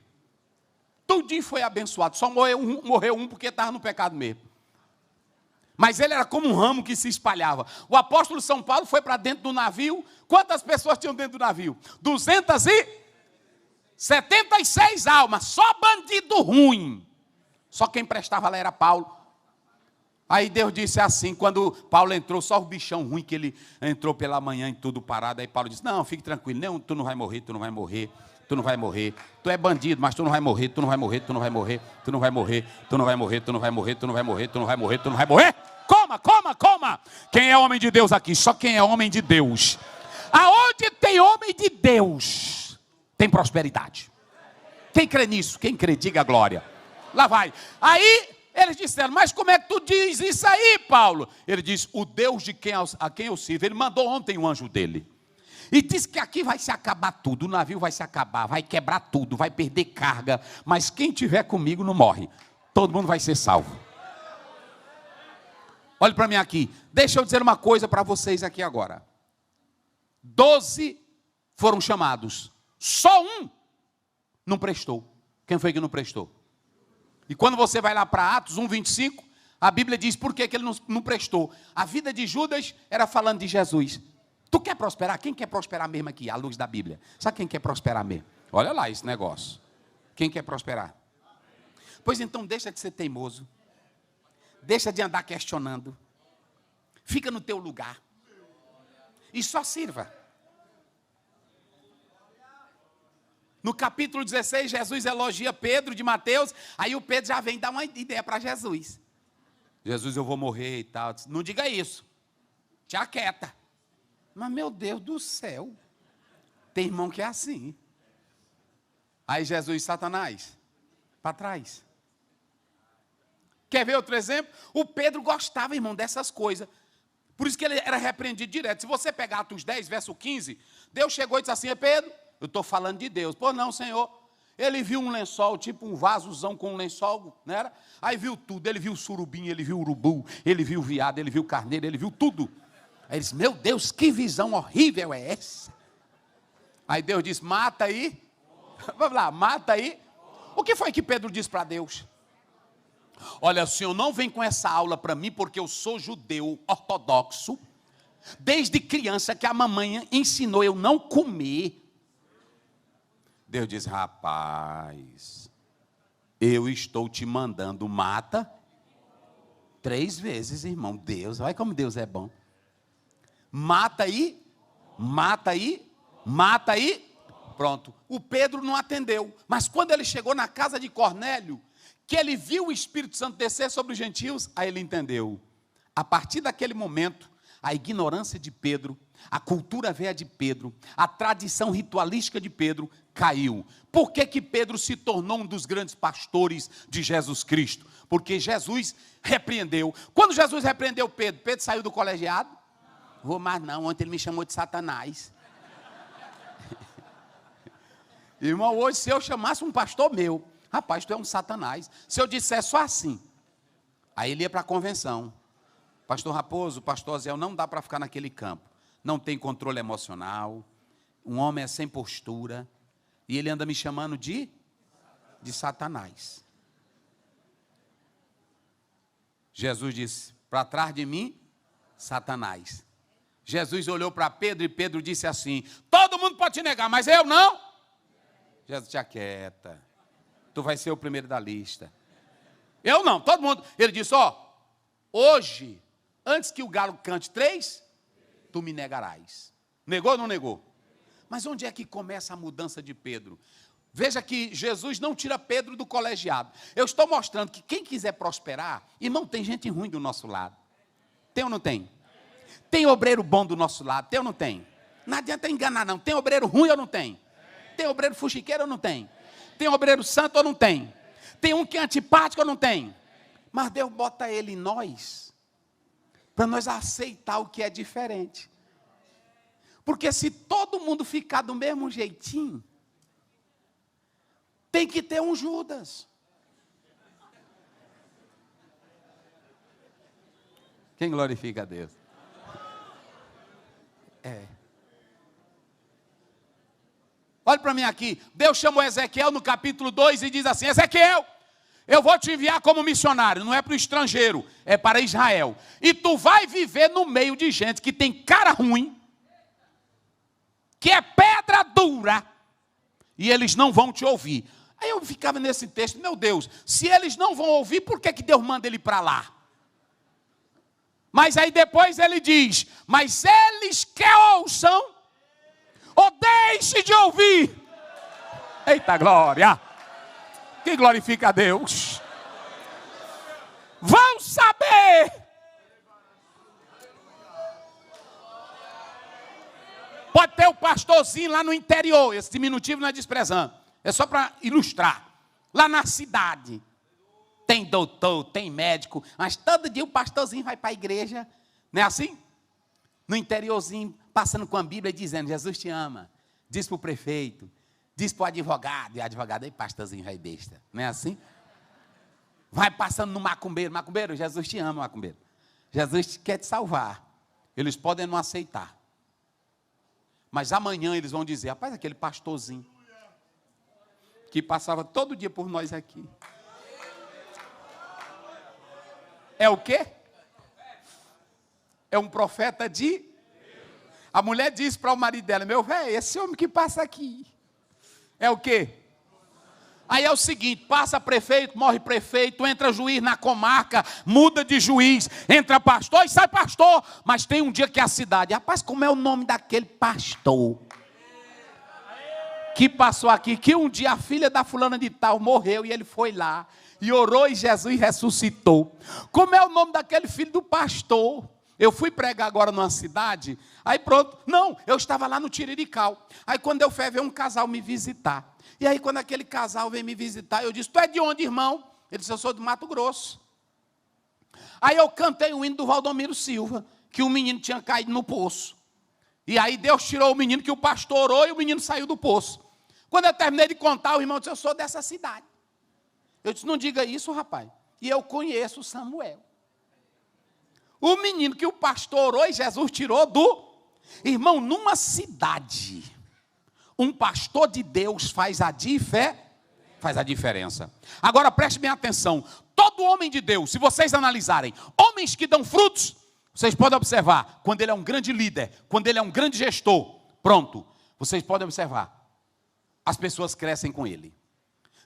Tudinho foi abençoado, só morreu um porque estava no pecado mesmo. Mas ele era como um ramo que se espalhava. O apóstolo São Paulo foi para dentro do navio. Quantas pessoas tinham dentro do navio? 276 almas, só bandido ruim. Só quem prestava lá era Paulo. Aí Deus disse assim, quando Paulo entrou, só o bichão ruim que ele entrou pela manhã e tudo parado. Aí Paulo disse, não, fique tranquilo, não, tu não vai morrer, tu não vai morrer. Tu não vai morrer, tu é bandido, mas tu não vai morrer, tu não vai morrer, tu não vai morrer, tu não vai morrer, tu não vai morrer, tu não vai morrer, tu não vai morrer, tu não vai morrer, tu não vai morrer. Coma. Quem é homem de Deus aqui? Só quem é homem de Deus. Aonde tem homem de Deus, tem prosperidade. Quem crê nisso? Quem crê, diga a glória. Lá vai. Aí eles disseram, mas como é que tu diz isso aí, Paulo? Ele diz, o Deus a quem eu sirvo, ele mandou ontem um anjo dele. E diz que aqui vai se acabar tudo, o navio vai se acabar, vai quebrar tudo, vai perder carga, mas quem estiver comigo não morre, todo mundo vai ser salvo. Olhe para mim aqui, deixa eu dizer uma coisa para vocês aqui agora. 12 foram chamados, só um não prestou. Quem foi que não prestou? E quando você vai lá para Atos 1:25, a Bíblia diz por que ele não prestou. A vida de Judas era falando de Jesus. Tu quer prosperar? Quem quer prosperar mesmo aqui, à luz da Bíblia? Sabe quem quer prosperar mesmo? Olha lá esse negócio. Quem quer prosperar? Pois então deixa de ser teimoso. Deixa de andar questionando. Fica no teu lugar. E só sirva. No capítulo 16, Jesus elogia Pedro de Mateus. Aí o Pedro já vem dar uma ideia para Jesus. Jesus, eu vou morrer e tal. Não diga isso. Te aquieta. Mas, meu Deus do céu, tem irmão que é assim. Aí Jesus, Satanás, para trás. Quer ver outro exemplo? O Pedro gostava, irmão, dessas coisas. Por isso que ele era repreendido direto. Se você pegar Atos 10, verso 15, Deus chegou e disse assim, Pedro, eu estou falando de Deus. Pô, não, Senhor. Ele viu um lençol, tipo um vasozão com um lençol, não era? Aí viu tudo, ele viu surubim, ele viu urubu, ele viu viado, ele viu carneiro, ele viu tudo. Aí ele disse, meu Deus, que visão horrível é essa? Aí Deus disse, mata aí. Vamos lá, mata aí. O que foi que Pedro disse para Deus? Olha, o Senhor não vem com essa aula para mim, porque eu sou judeu ortodoxo. Desde criança que a mamãe ensinou eu não comer. Deus diz, rapaz, eu estou te mandando, mata 3 vezes, irmão. Deus, olha como Deus é bom. Mata aí, mata aí, mata aí. Pronto. O Pedro não atendeu. Mas quando ele chegou na casa de Cornélio, que ele viu o Espírito Santo descer sobre os gentios, aí ele entendeu. A partir daquele momento, a ignorância de Pedro, a cultura velha de Pedro, a tradição ritualística de Pedro caiu. Por que que Pedro se tornou um dos grandes pastores de Jesus Cristo? Porque Jesus repreendeu. Quando Jesus repreendeu Pedro, Pedro saiu do colegiado? Vou mais não, ontem ele me chamou de Satanás. Irmão, hoje se eu chamasse um pastor meu, rapaz, tu é um Satanás. Se eu dissesse só assim, aí ele ia para a convenção. Pastor Raposo, pastor Zé, não dá para ficar naquele campo. Não tem controle emocional, um homem é sem postura, e ele anda me chamando de Satanás. Jesus disse, para trás de mim, Satanás. Jesus olhou para Pedro e Pedro disse assim, todo mundo pode te negar, mas eu não. Jesus, te aquieta, tu vai ser o primeiro da lista. Eu não, todo mundo. Ele disse, hoje, antes que o galo cante 3, tu me negarás. Negou ou não negou? Mas onde é que começa a mudança de Pedro? Veja que Jesus não tira Pedro do colegiado. Eu estou mostrando que quem quiser prosperar, irmão, tem gente ruim do nosso lado. Tem ou não tem? Tem obreiro bom do nosso lado, tem ou não tem? Não adianta enganar não, tem obreiro ruim ou não tem? Tem obreiro fuxiqueiro ou não tem? tem obreiro santo ou não tem? Tem um que é antipático ou não tem? Mas Deus bota ele em nós, para nós aceitar o que é diferente. Porque se todo mundo ficar do mesmo jeitinho, tem que ter um Judas. Quem glorifica a Deus? Olha para mim aqui. Deus chamou Ezequiel no capítulo 2 e diz assim: Ezequiel, eu vou te enviar como missionário. Não é para o estrangeiro, é para Israel. E tu vai viver no meio de gente que tem cara ruim, que é pedra dura, e eles não vão te ouvir. Aí eu ficava nesse texto: meu Deus, se eles não vão ouvir, por que Deus manda ele para lá? Mas aí depois ele diz: mas eles que ouçam, ou deixe de ouvir. Eita glória! Que glorifica a Deus. Vão saber. Pode ter o pastorzinho lá no interior. Esse diminutivo não é desprezando, é só para ilustrar. Lá na cidade tem doutor, tem médico, mas todo dia o pastorzinho vai para a igreja. Não é assim? No interiorzinho, passando com a Bíblia e dizendo: Jesus te ama. Diz para o prefeito, diz para o advogado, e o advogado aí, pastorzinho, vai besta. Não é assim? Vai passando no macumbeiro: macumbeiro, Jesus te ama, macumbeiro. Jesus quer te salvar. Eles podem não aceitar, mas amanhã eles vão dizer: rapaz, aquele pastorzinho que passava todo dia por nós aqui. É o quê? É um profeta de... A mulher disse para o marido dela: meu velho, esse homem que passa aqui é o quê? Aí é o seguinte: passa prefeito, morre prefeito, entra juiz na comarca, muda de juiz, entra pastor e sai pastor. Mas tem um dia que a cidade: rapaz, como é o nome daquele pastor que passou aqui, que um dia a filha da fulana de tal morreu e ele foi lá e orou e Jesus ressuscitou? Como é o nome daquele filho do pastor? Eu fui pregar agora numa cidade, aí pronto, não, eu estava lá no Tirirical. Aí quando eu fui ver um casal me visitar, e aí quando aquele casal veio me visitar, eu disse: tu é de onde, irmão? Ele disse: eu sou do Mato Grosso. Aí eu cantei o hino do Valdomiro Silva, que o menino tinha caído no poço. E aí Deus tirou o menino, que o pastor orou e o menino saiu do poço. Quando eu terminei de contar, o irmão disse: eu sou dessa cidade. Eu disse: não diga isso, rapaz. E eu conheço Samuel. O menino que o pastor orou e Jesus tirou do... Irmão, numa cidade, um pastor de Deus faz a diferença. Agora preste bem atenção. Todo homem de Deus, se vocês analisarem, homens que dão frutos, vocês podem observar, quando ele é um grande líder, quando ele é um grande gestor, pronto, vocês podem observar, as pessoas crescem com ele.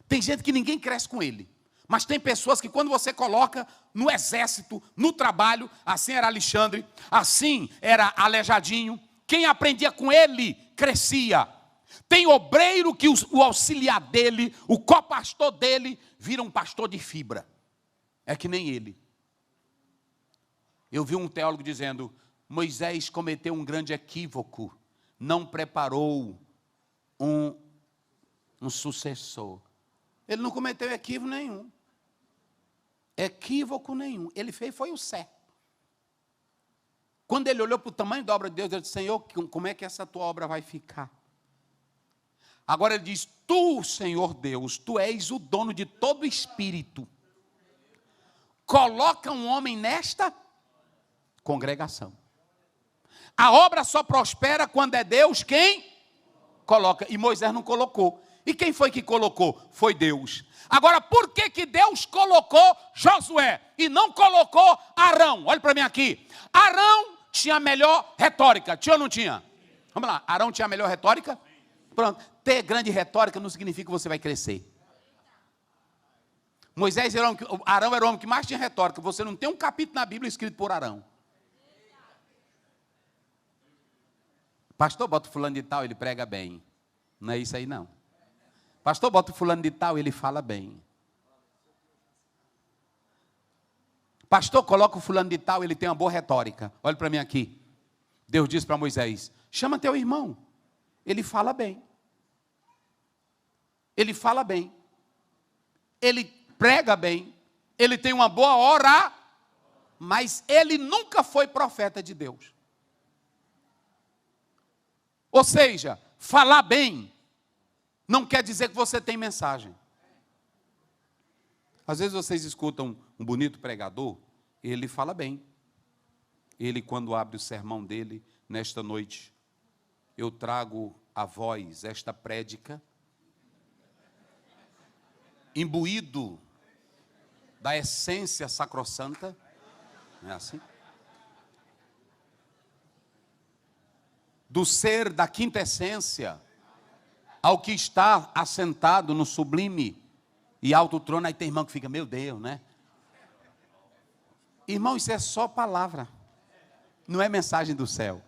Tem gente que ninguém cresce com ele, mas tem pessoas que quando você coloca no exército, no trabalho, assim era Alexandre, assim era Aleijadinho, quem aprendia com ele, crescia. Tem obreiro que o auxiliar dele, o copastor dele, vira um pastor de fibra. É que nem ele. Eu vi um teólogo dizendo: Moisés cometeu um grande equívoco, não preparou um sucessor. Ele não cometeu equívoco nenhum. Equívoco nenhum. Ele fez, foi o certo. Quando ele olhou para o tamanho da obra de Deus, ele disse: Senhor, como é que essa tua obra vai ficar? Agora ele diz: tu, Senhor Deus, tu és o dono de todo espírito. Coloca um homem nesta congregação. A obra só prospera quando é Deus quem coloca. E Moisés não colocou. E quem foi que colocou? Foi Deus. Agora, por que Deus colocou Josué e não colocou Arão? Olha para mim aqui. Arão tinha a melhor retórica. Tinha ou não tinha? Vamos lá. Arão tinha a melhor retórica? Pronto. Ter grande retórica não significa que você vai crescer. Arão era o homem que mais tinha retórica. Você não tem um capítulo na Bíblia escrito por Arão. Pastor, bota fulano de tal, ele prega bem. Não é isso aí não. Pastor, bota fulano de tal, ele fala bem. Pastor, coloca o fulano de tal, ele tem uma boa retórica. Olha para mim aqui. Deus disse para Moisés: chama teu irmão, ele fala bem. ele fala bem, ele prega bem, ele tem uma boa hora, mas ele nunca foi profeta de Deus. Ou seja, falar bem não quer dizer que você tem mensagem. Às vezes vocês escutam um bonito pregador, ele fala bem. Ele, quando abre o sermão dele, nesta noite, eu trago a vós esta prédica, imbuído da essência sacrossanta, não é assim? Do ser da quinta essência, ao que está assentado no sublime e alto trono. Aí tem irmão que fica, meu Deus, né? Irmão, isso é só palavra, não é mensagem do céu.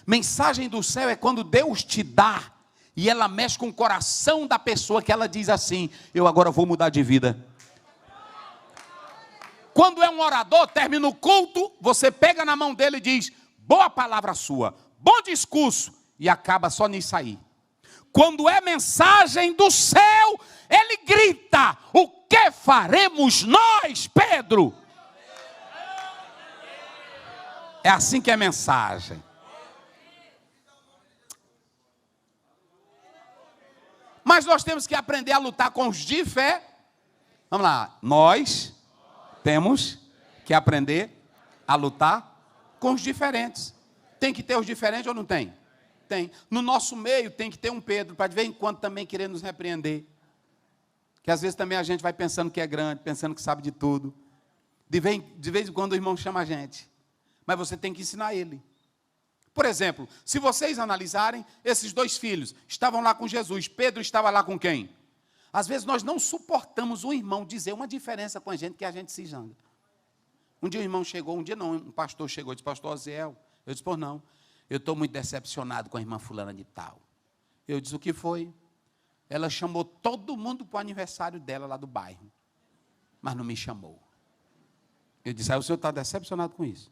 Mensagem do céu é quando Deus te dá, e ela mexe com o coração da pessoa, que ela diz assim, eu agora vou mudar de vida. Quando é um orador, termina o culto, você pega na mão dele e diz, boa palavra sua, bom discurso, e acaba só nisso aí. Quando é mensagem do céu, ele grita, o que faremos nós, Pedro? É assim que é mensagem. Mas nós temos que aprender a lutar com os diferentes. Vamos lá, nós temos que aprender a lutar com os diferentes. Tem que ter os diferentes ou não tem? Tem. No nosso meio tem que ter um Pedro, para de vez em quando também querer nos repreender. Que às vezes também a gente vai pensando que é grande, pensando que sabe de tudo. De vez em quando o irmão chama a gente. Mas você tem que ensinar ele. Por exemplo, se vocês analisarem, esses dois filhos estavam lá com Jesus. Pedro estava lá com quem? Às vezes nós não suportamos um irmão dizer uma diferença com a gente, que a gente se zanga. Um dia um irmão chegou, um pastor chegou e disse, pastor Oziel. Eu disse, por não, eu estou muito decepcionado com a irmã fulana de tal. Eu disse, o que foi? Ela chamou todo mundo para o aniversário dela lá do bairro, mas não me chamou. Eu disse, o senhor está decepcionado com isso?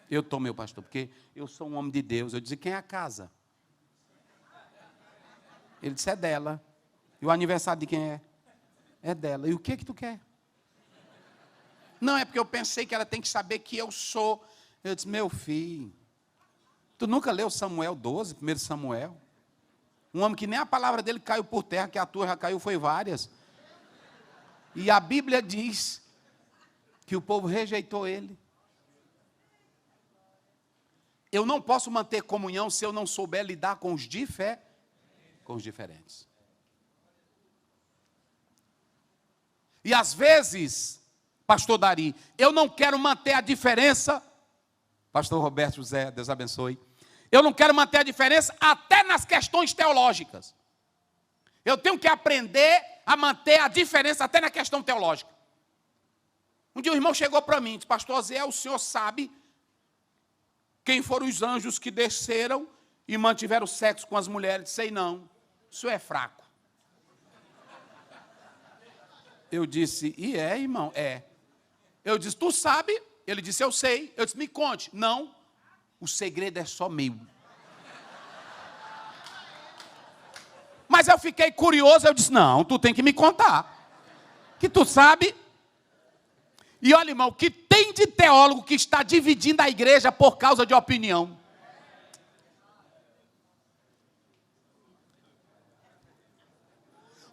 Eu estou, meu pastor, porque eu sou um homem de Deus. Eu disse, quem é a casa? Ele disse, é dela. E o aniversário de quem é? É dela. E o que tu quer? Não, é porque eu pensei que ela tem que saber que eu sou. Eu disse, meu filho, tu nunca leu Samuel 12, 1 Samuel? Um homem que nem a palavra dele caiu por terra, que a tua já caiu, foi várias. E a Bíblia diz que o povo rejeitou ele. Eu não posso manter comunhão se eu não souber lidar com os diferentes. E às vezes, pastor Dari, eu não quero manter a diferença, pastor Roberto José, Deus abençoe, eu não quero manter a diferença até nas questões teológicas. Eu tenho que aprender a manter a diferença até na questão teológica. Um dia o irmão chegou para mim e disse, pastor Zé, o senhor sabe quem foram os anjos que desceram e mantiveram sexo com as mulheres? Sei não, isso é fraco. Eu disse, e é, irmão? É. Eu disse, tu sabe? Ele disse, eu sei. Eu disse, me conte. Não, o segredo é só meu. Mas eu fiquei curioso, eu disse, não, tu tem que me contar. Que tu sabe. E olha, irmão, que tem de teólogo que está dividindo a igreja por causa de opinião.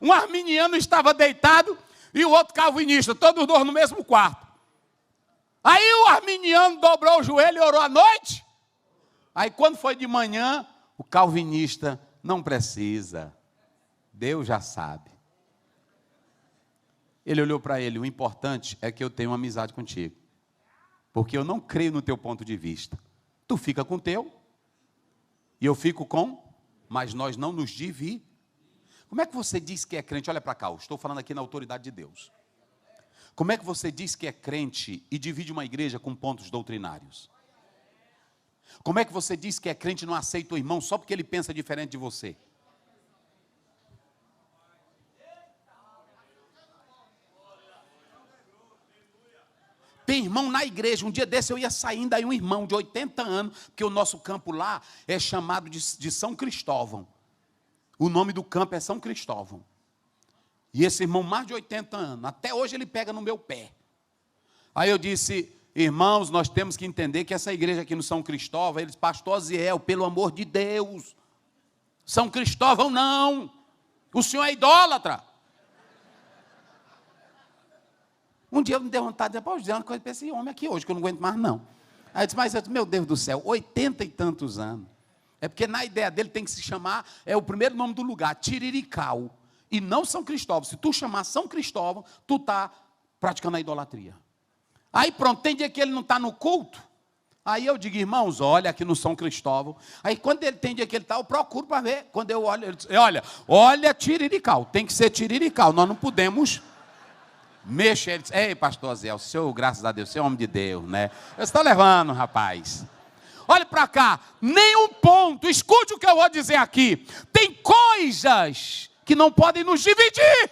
Um arminiano estava deitado e o outro calvinista, todos os dois no mesmo quarto. Aí o arminiano dobrou o joelho e orou à noite. Aí quando foi de manhã, o calvinista, não precisa, Deus já sabe. Ele olhou para ele, o importante é que eu tenho uma amizade contigo. Porque eu não creio no teu ponto de vista. Tu fica com o teu, e eu fico com, mas nós não nos dividimos. Como é que você diz que é crente? Olha para cá, eu estou falando aqui na autoridade de Deus. Como é que você diz que é crente e divide uma igreja com pontos doutrinários? Como é que você diz que é crente e não aceita o irmão só porque ele pensa diferente de você? Tem irmão na igreja, um dia desse eu ia saindo, aí um irmão de 80 anos, porque o nosso campo lá é chamado de São Cristóvão. O nome do campo é São Cristóvão. E esse irmão, mais de 80 anos, até hoje ele pega no meu pé. Aí eu disse, irmãos, nós temos que entender que essa igreja aqui no São Cristóvão, eles, pastor Ziel, pelo amor de Deus, São Cristóvão não, o senhor é idólatra. Um dia eu me dei vontade de dizer uma coisa para esse homem aqui hoje, que eu não aguento mais não. Aí eu disse, mas meu Deus do céu, 80 e tantos anos. É porque na ideia dele tem que se chamar, é o primeiro nome do lugar, Tiriricau. E não São Cristóvão. Se tu chamar São Cristóvão, tu está praticando a idolatria. Aí pronto, tem dia que ele não está no culto. Aí eu digo, irmãos, olha aqui no São Cristóvão. Aí quando ele tem dia que ele está, eu procuro para ver. Quando eu olho, ele diz, olha Tirirical, tem que ser Tirirical, nós não podemos mexer. Ele diz, ei, pastor Zé, o senhor, graças a Deus, o senhor é homem de Deus, né? Eu estou levando, rapaz. Olhe para cá, nenhum ponto, escute o que eu vou dizer aqui. Tem coisas que não podem nos dividir.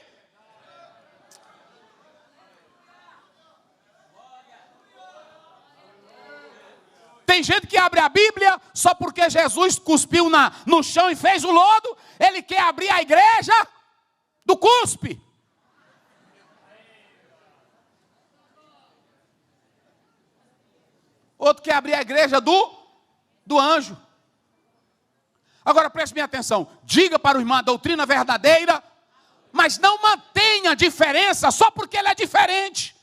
Tem gente que abre a Bíblia só porque Jesus cuspiu no chão e fez o lodo. Ele quer abrir a igreja do cuspe. Outro quer abrir a igreja do anjo. Agora preste minha atenção. Diga para o irmão a doutrina verdadeira, mas não mantenha diferença só porque ele é diferente.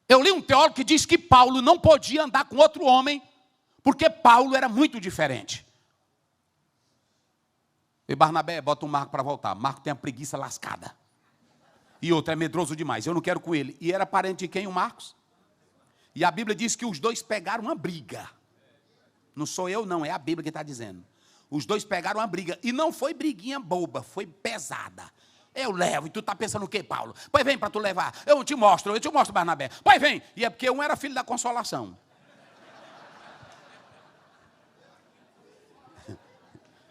Eu li um teólogo que diz que Paulo não podia andar com outro homem, porque Paulo era muito diferente. E Barnabé, bota um Marco para voltar. Marco tem a preguiça lascada. E outro é medroso demais, eu não quero com ele. E era parente de quem, o Marcos? E a Bíblia diz que os dois pegaram uma briga. Não sou eu não, é a Bíblia que está dizendo. Os dois pegaram uma briga. E não foi briguinha boba, foi pesada. Eu levo, e tu está pensando o quê, Paulo? Pois vem para tu levar, eu te mostro, Barnabé. Pois vem, e é porque um era filho da consolação.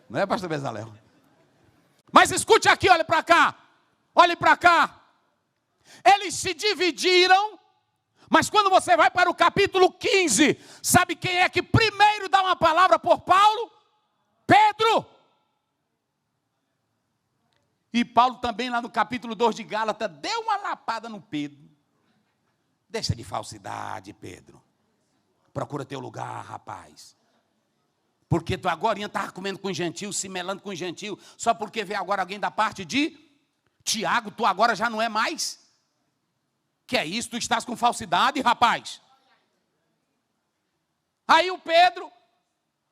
Não é, pastor Bezalel? Mas escute aqui, olhe para cá. Olhe para cá. Eles se dividiram, mas quando você vai para o capítulo 15, sabe quem é que primeiro dá uma palavra por Paulo? Pedro. E Paulo também lá no capítulo 2 de Gálatas deu uma lapada no Pedro. Deixa de falsidade, Pedro. Procura teu lugar, rapaz. Porque tu agora estava comendo com gentil, se melando com gentil, só porque vê agora alguém da parte de Tiago, tu agora já não é mais. Que é isso? Tu estás com falsidade, rapaz. Aí o Pedro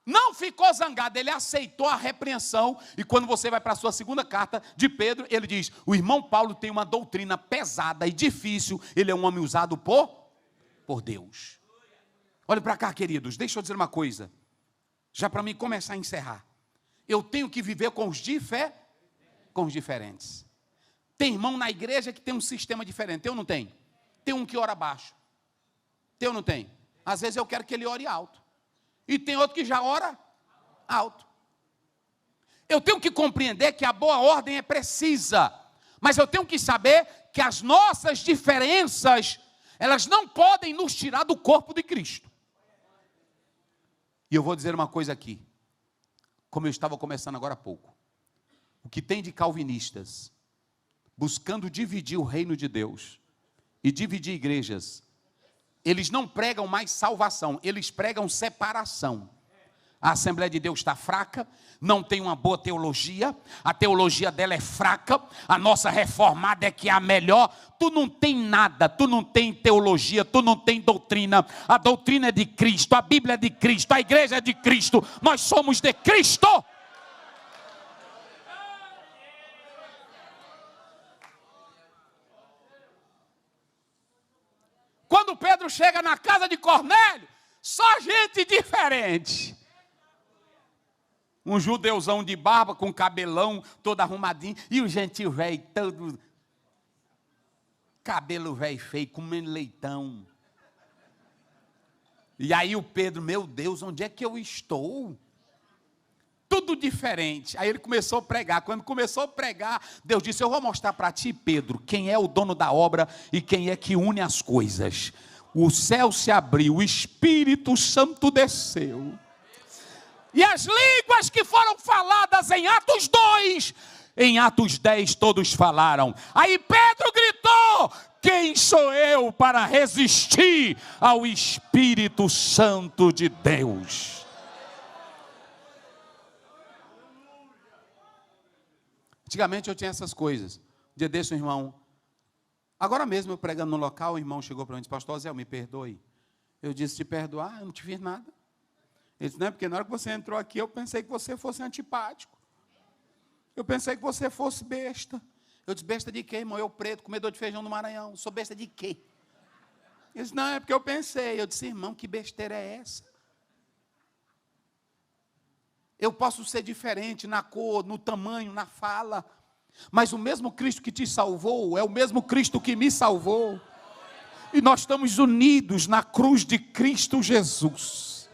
não ficou zangado, ele aceitou a repreensão. E quando você vai para a sua segunda carta de Pedro, ele diz, o irmão Paulo tem uma doutrina pesada e difícil, ele é um homem usado por Deus. Olha para cá, queridos, deixa eu dizer uma coisa, já para mim começar a encerrar. Eu tenho que viver com os diferentes. Tem irmão na igreja que tem um sistema diferente, eu não tenho. Tem um que ora baixo, eu não tenho. Às vezes eu quero que ele ore alto. E tem outro que já ora alto. Eu tenho que compreender que a boa ordem é precisa. Mas eu tenho que saber que as nossas diferenças, elas não podem nos tirar do corpo de Cristo. E eu vou dizer uma coisa aqui. Como eu estava começando agora há pouco. O que tem de calvinistas buscando dividir o reino de Deus e dividir igrejas, eles não pregam mais salvação, eles pregam separação. A Assembleia de Deus está fraca, não tem uma boa teologia, a teologia dela é fraca, a nossa reformada é que é a melhor. Tu não tem nada, tu não tem teologia, tu não tem doutrina, a doutrina é de Cristo, a Bíblia é de Cristo, a igreja é de Cristo, nós somos de Cristo. Quando Pedro chega na casa de Cornélio, só gente diferente. Um judeuzão de barba, com cabelão, todo arrumadinho, e o gentil velho, todo cabelo velho feio, comendo leitão. E aí o Pedro, meu Deus, onde é que eu estou? Tudo diferente. Aí ele começou a pregar. Quando começou a pregar, Deus disse, eu vou mostrar para ti, Pedro, quem é o dono da obra e quem é que une as coisas. O céu se abriu, o Espírito Santo desceu. E as línguas que foram faladas em Atos 2, em Atos 10 todos falaram. Aí Pedro gritou: quem sou eu para resistir ao Espírito Santo de Deus? Antigamente eu tinha essas coisas. Um dia desse, um irmão, agora mesmo eu pregando no local, o irmão chegou para mim e disse: pastor Zé, me perdoe. Eu disse: te perdoar? Eu não te fiz nada. Ele disse: não é porque na hora que você entrou aqui, eu pensei que você fosse antipático. Eu pensei que você fosse besta. Eu disse: besta de quê, irmão? Eu preto, comedor de feijão do Maranhão. Sou besta de quê? Ele disse: não, é porque eu pensei. Eu disse: irmão, que besteira é essa? Eu posso ser diferente na cor, no tamanho, na fala, mas o mesmo Cristo que te salvou é o mesmo Cristo que me salvou. E nós estamos unidos na cruz de Cristo Jesus.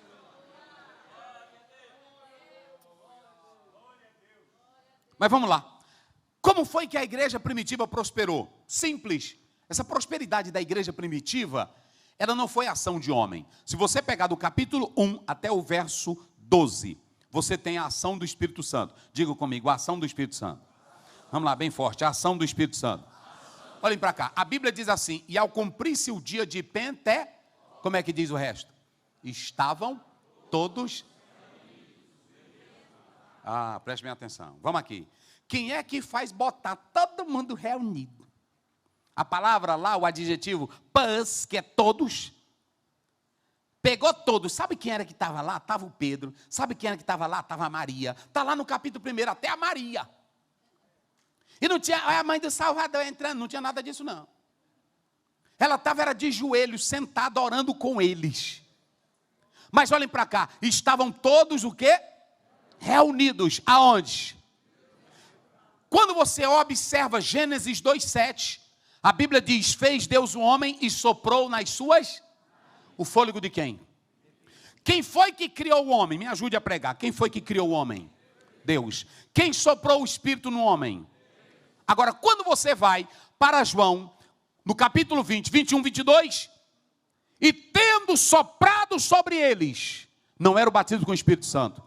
Mas vamos lá. Como foi que a igreja primitiva prosperou? Simples. Essa prosperidade da igreja primitiva, ela não foi ação de homem. Se você pegar do capítulo 1 até o verso 12, você tem a ação do Espírito Santo. Diga comigo: a ação do Espírito Santo. Vamos lá, bem forte: a ação do Espírito Santo. Olhem para cá, a Bíblia diz assim: e ao cumprir-se o dia de como é que diz o resto? Estavam todos... preste bem atenção, vamos aqui. Quem é que faz botar todo mundo reunido? A palavra lá, o adjetivo pus, que é todos, pegou todos. Sabe quem era que estava lá? Estava o Pedro. Sabe quem era que estava lá? Estava a Maria. Está lá no capítulo 1, até a Maria. E não tinha a mãe do Salvador entrando, não tinha nada disso não. Ela estava de joelhos, sentada, orando com eles. Mas olhem para cá, estavam todos o quê? Reunidos. Aonde? Quando você observa Gênesis 2:7, a Bíblia diz: fez Deus o homem e soprou nas suas... O fôlego de quem? Quem foi que criou o homem? Me ajude a pregar. Quem foi que criou o homem? Deus. Quem soprou o Espírito no homem? Agora, quando você vai para João, no capítulo 20, 21, 22, e tendo soprado sobre eles, não era o batismo com o Espírito Santo,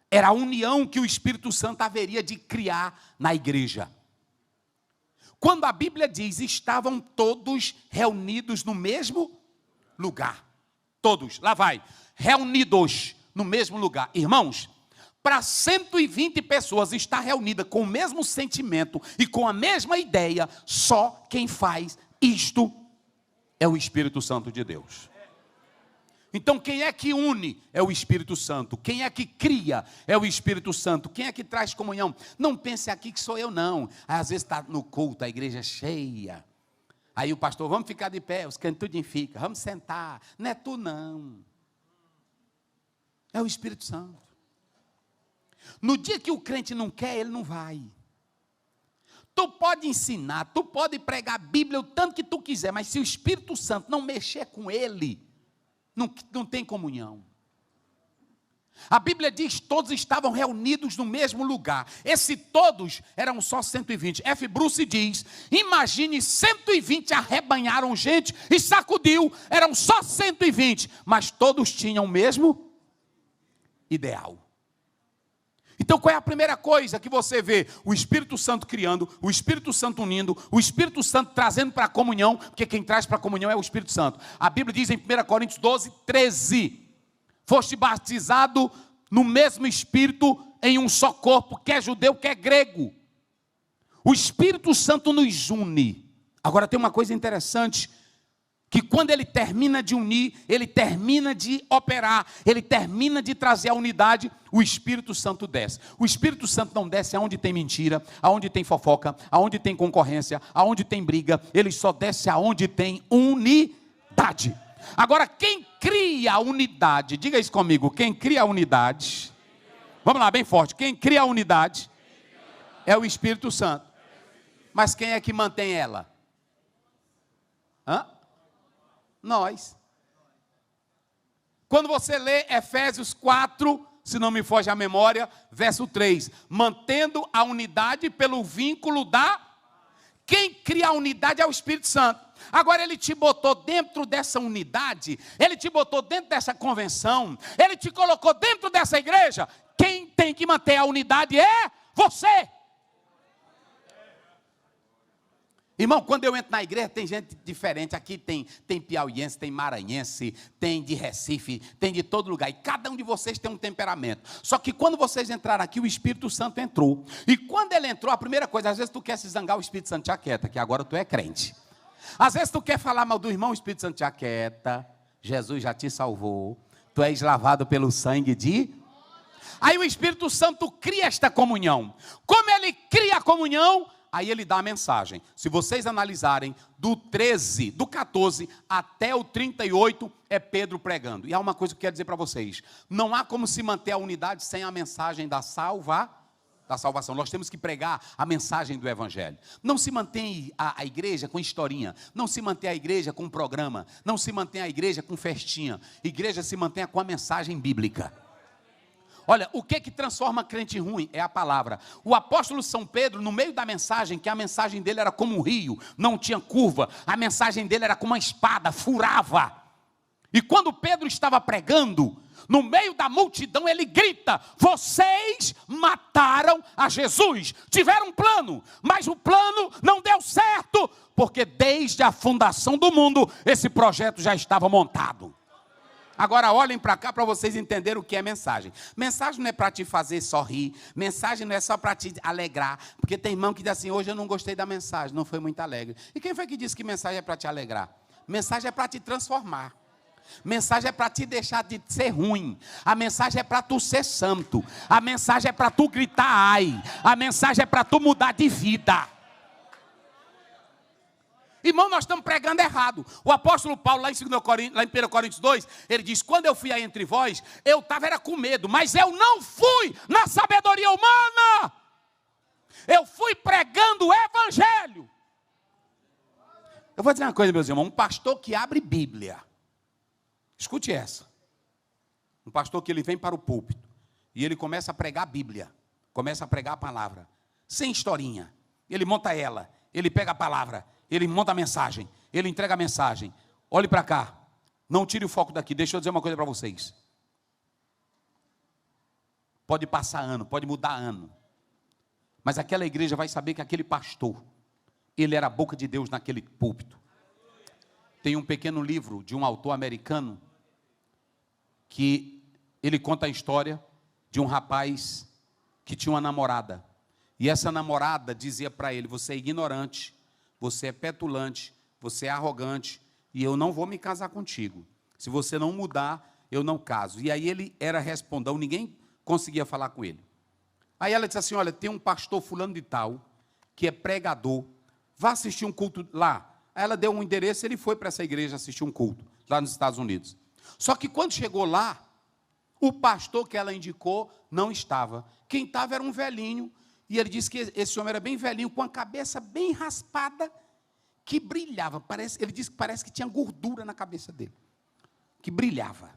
era a união que o Espírito Santo haveria de criar na igreja. Quando a Bíblia diz: estavam todos reunidos no mesmo lugar. Todos, lá vai, reunidos no mesmo lugar. Irmãos, para 120 pessoas estar reunida com o mesmo sentimento e com a mesma ideia, só quem faz isto é o Espírito Santo de Deus. Então quem é que une? É o Espírito Santo. Quem é que cria? É o Espírito Santo. Quem é que traz comunhão? Não pense aqui que sou eu não. Às vezes está no culto, a igreja é cheia. Aí o pastor: vamos ficar de pé, os cantos tudinho fica, vamos sentar. Não é tu não. É o Espírito Santo. No dia que o crente não quer, ele não vai. Tu pode ensinar, tu pode pregar a Bíblia o tanto que tu quiser, mas se o Espírito Santo não mexer com ele, não tem comunhão. A Bíblia diz: todos estavam reunidos no mesmo lugar. Esse todos eram só 120. F. Bruce diz: imagine 120 arrebanharam gente e sacudiu. Eram só 120, mas todos tinham o mesmo ideal. Então qual é a primeira coisa que você vê? O Espírito Santo criando, o Espírito Santo unindo, o Espírito Santo trazendo para a comunhão, porque quem traz para a comunhão é o Espírito Santo. A Bíblia diz em 1 Coríntios 12, 13, foste batizado no mesmo Espírito, em um só corpo, quer judeu, quer grego. O Espírito Santo nos une. Agora tem uma coisa interessante, que quando ele termina de unir, ele termina de operar, ele termina de trazer a unidade, o Espírito Santo desce. O Espírito Santo não desce aonde tem mentira, aonde tem fofoca, aonde tem concorrência, aonde tem briga, ele só desce aonde tem unidade. Agora, quem cria a unidade, diga isso comigo, quem cria a unidade, vamos lá, bem forte, quem cria a unidade é o Espírito Santo. Mas quem é que mantém ela? Nós. Quando você lê Efésios 4, se não me foge a memória, verso 3, mantendo a unidade pelo vínculo da... Quem cria a unidade é o Espírito Santo. Agora ele te botou dentro dessa unidade, ele te botou dentro dessa convenção, ele te colocou dentro dessa igreja. Quem tem que manter a unidade é você. Irmão, quando eu entro na igreja, tem gente diferente. Aqui tem piauiense, tem maranhense, tem de Recife, tem de todo lugar. E cada um de vocês tem um temperamento. Só que quando vocês entraram aqui, o Espírito Santo entrou. E quando ele entrou, a primeira coisa, às vezes tu quer se zangar, o Espírito Santo te aquieta, que agora tu é crente. Às vezes tu quer falar mal do irmão, o Espírito Santo te aquieta. Jesus já te salvou. Tu és lavado pelo sangue de... Aí o Espírito Santo cria esta comunhão. Como ele cria a comunhão... Aí ele dá a mensagem. Se vocês analisarem, do 13, do 14 até o 38, é Pedro pregando. E há uma coisa que eu quero dizer para vocês. Não há como se manter a unidade sem a mensagem da salvação. Nós temos que pregar a mensagem do Evangelho. Não se mantém a igreja com historinha. Não se mantém a igreja com programa. Não se mantém a igreja com festinha. Igreja se mantém com a mensagem bíblica. Olha, o que transforma crente ruim é a palavra. O apóstolo São Pedro, no meio da mensagem, que a mensagem dele era como um rio, não tinha curva, a mensagem dele era como uma espada, furava. E quando Pedro estava pregando, no meio da multidão, ele grita: vocês mataram a Jesus. Tiveram um plano, mas o plano não deu certo, porque desde a fundação do mundo, esse projeto já estava montado. Agora olhem para cá para vocês entenderem o que é mensagem. Mensagem não é para te fazer sorrir. Mensagem não é só para te alegrar. Porque tem irmão que diz assim: hoje eu não gostei da mensagem, não foi muito alegre. E quem foi que disse que mensagem é para te alegrar? Mensagem é para te transformar. Mensagem é para te deixar de ser ruim. A mensagem é para tu ser santo. A mensagem é para tu gritar ai. A mensagem é para tu mudar de vida. Irmão, nós estamos pregando errado. O apóstolo Paulo, lá em 1 Coríntios 2, ele diz: quando eu fui aí entre vós, eu estava com medo, mas eu não fui na sabedoria humana. Eu fui pregando o Evangelho. Eu vou dizer uma coisa, meus irmãos: um pastor que abre Bíblia, escute essa. Um pastor que ele vem para o púlpito e ele começa a pregar a Bíblia, começa a pregar a palavra, sem historinha. Ele monta ela, ele pega a palavra, ele monta a mensagem, ele entrega a mensagem. Olhe para cá, não tire o foco daqui. Deixa eu dizer uma coisa para vocês. Pode passar ano, pode mudar ano, mas aquela igreja vai saber que aquele pastor, ele era a boca de Deus naquele púlpito. Tem um pequeno livro de um autor americano, que ele conta a história de um rapaz que tinha uma namorada. E essa namorada dizia para ele: você é ignorante, você é petulante, você é arrogante, e eu não vou me casar contigo. Se você não mudar, eu não caso. E aí ele era respondão, ninguém conseguia falar com ele. Aí ela disse assim: olha, tem um pastor fulano de tal, que é pregador, vá assistir um culto lá. Aí ela deu um endereço, ele foi para essa igreja assistir um culto, lá nos Estados Unidos. Só que quando chegou lá, o pastor que ela indicou não estava. Quem estava era um velhinho. E ele disse que esse homem era bem velhinho, com a cabeça bem raspada, que brilhava. Ele disse que parece que tinha gordura na cabeça dele, que brilhava.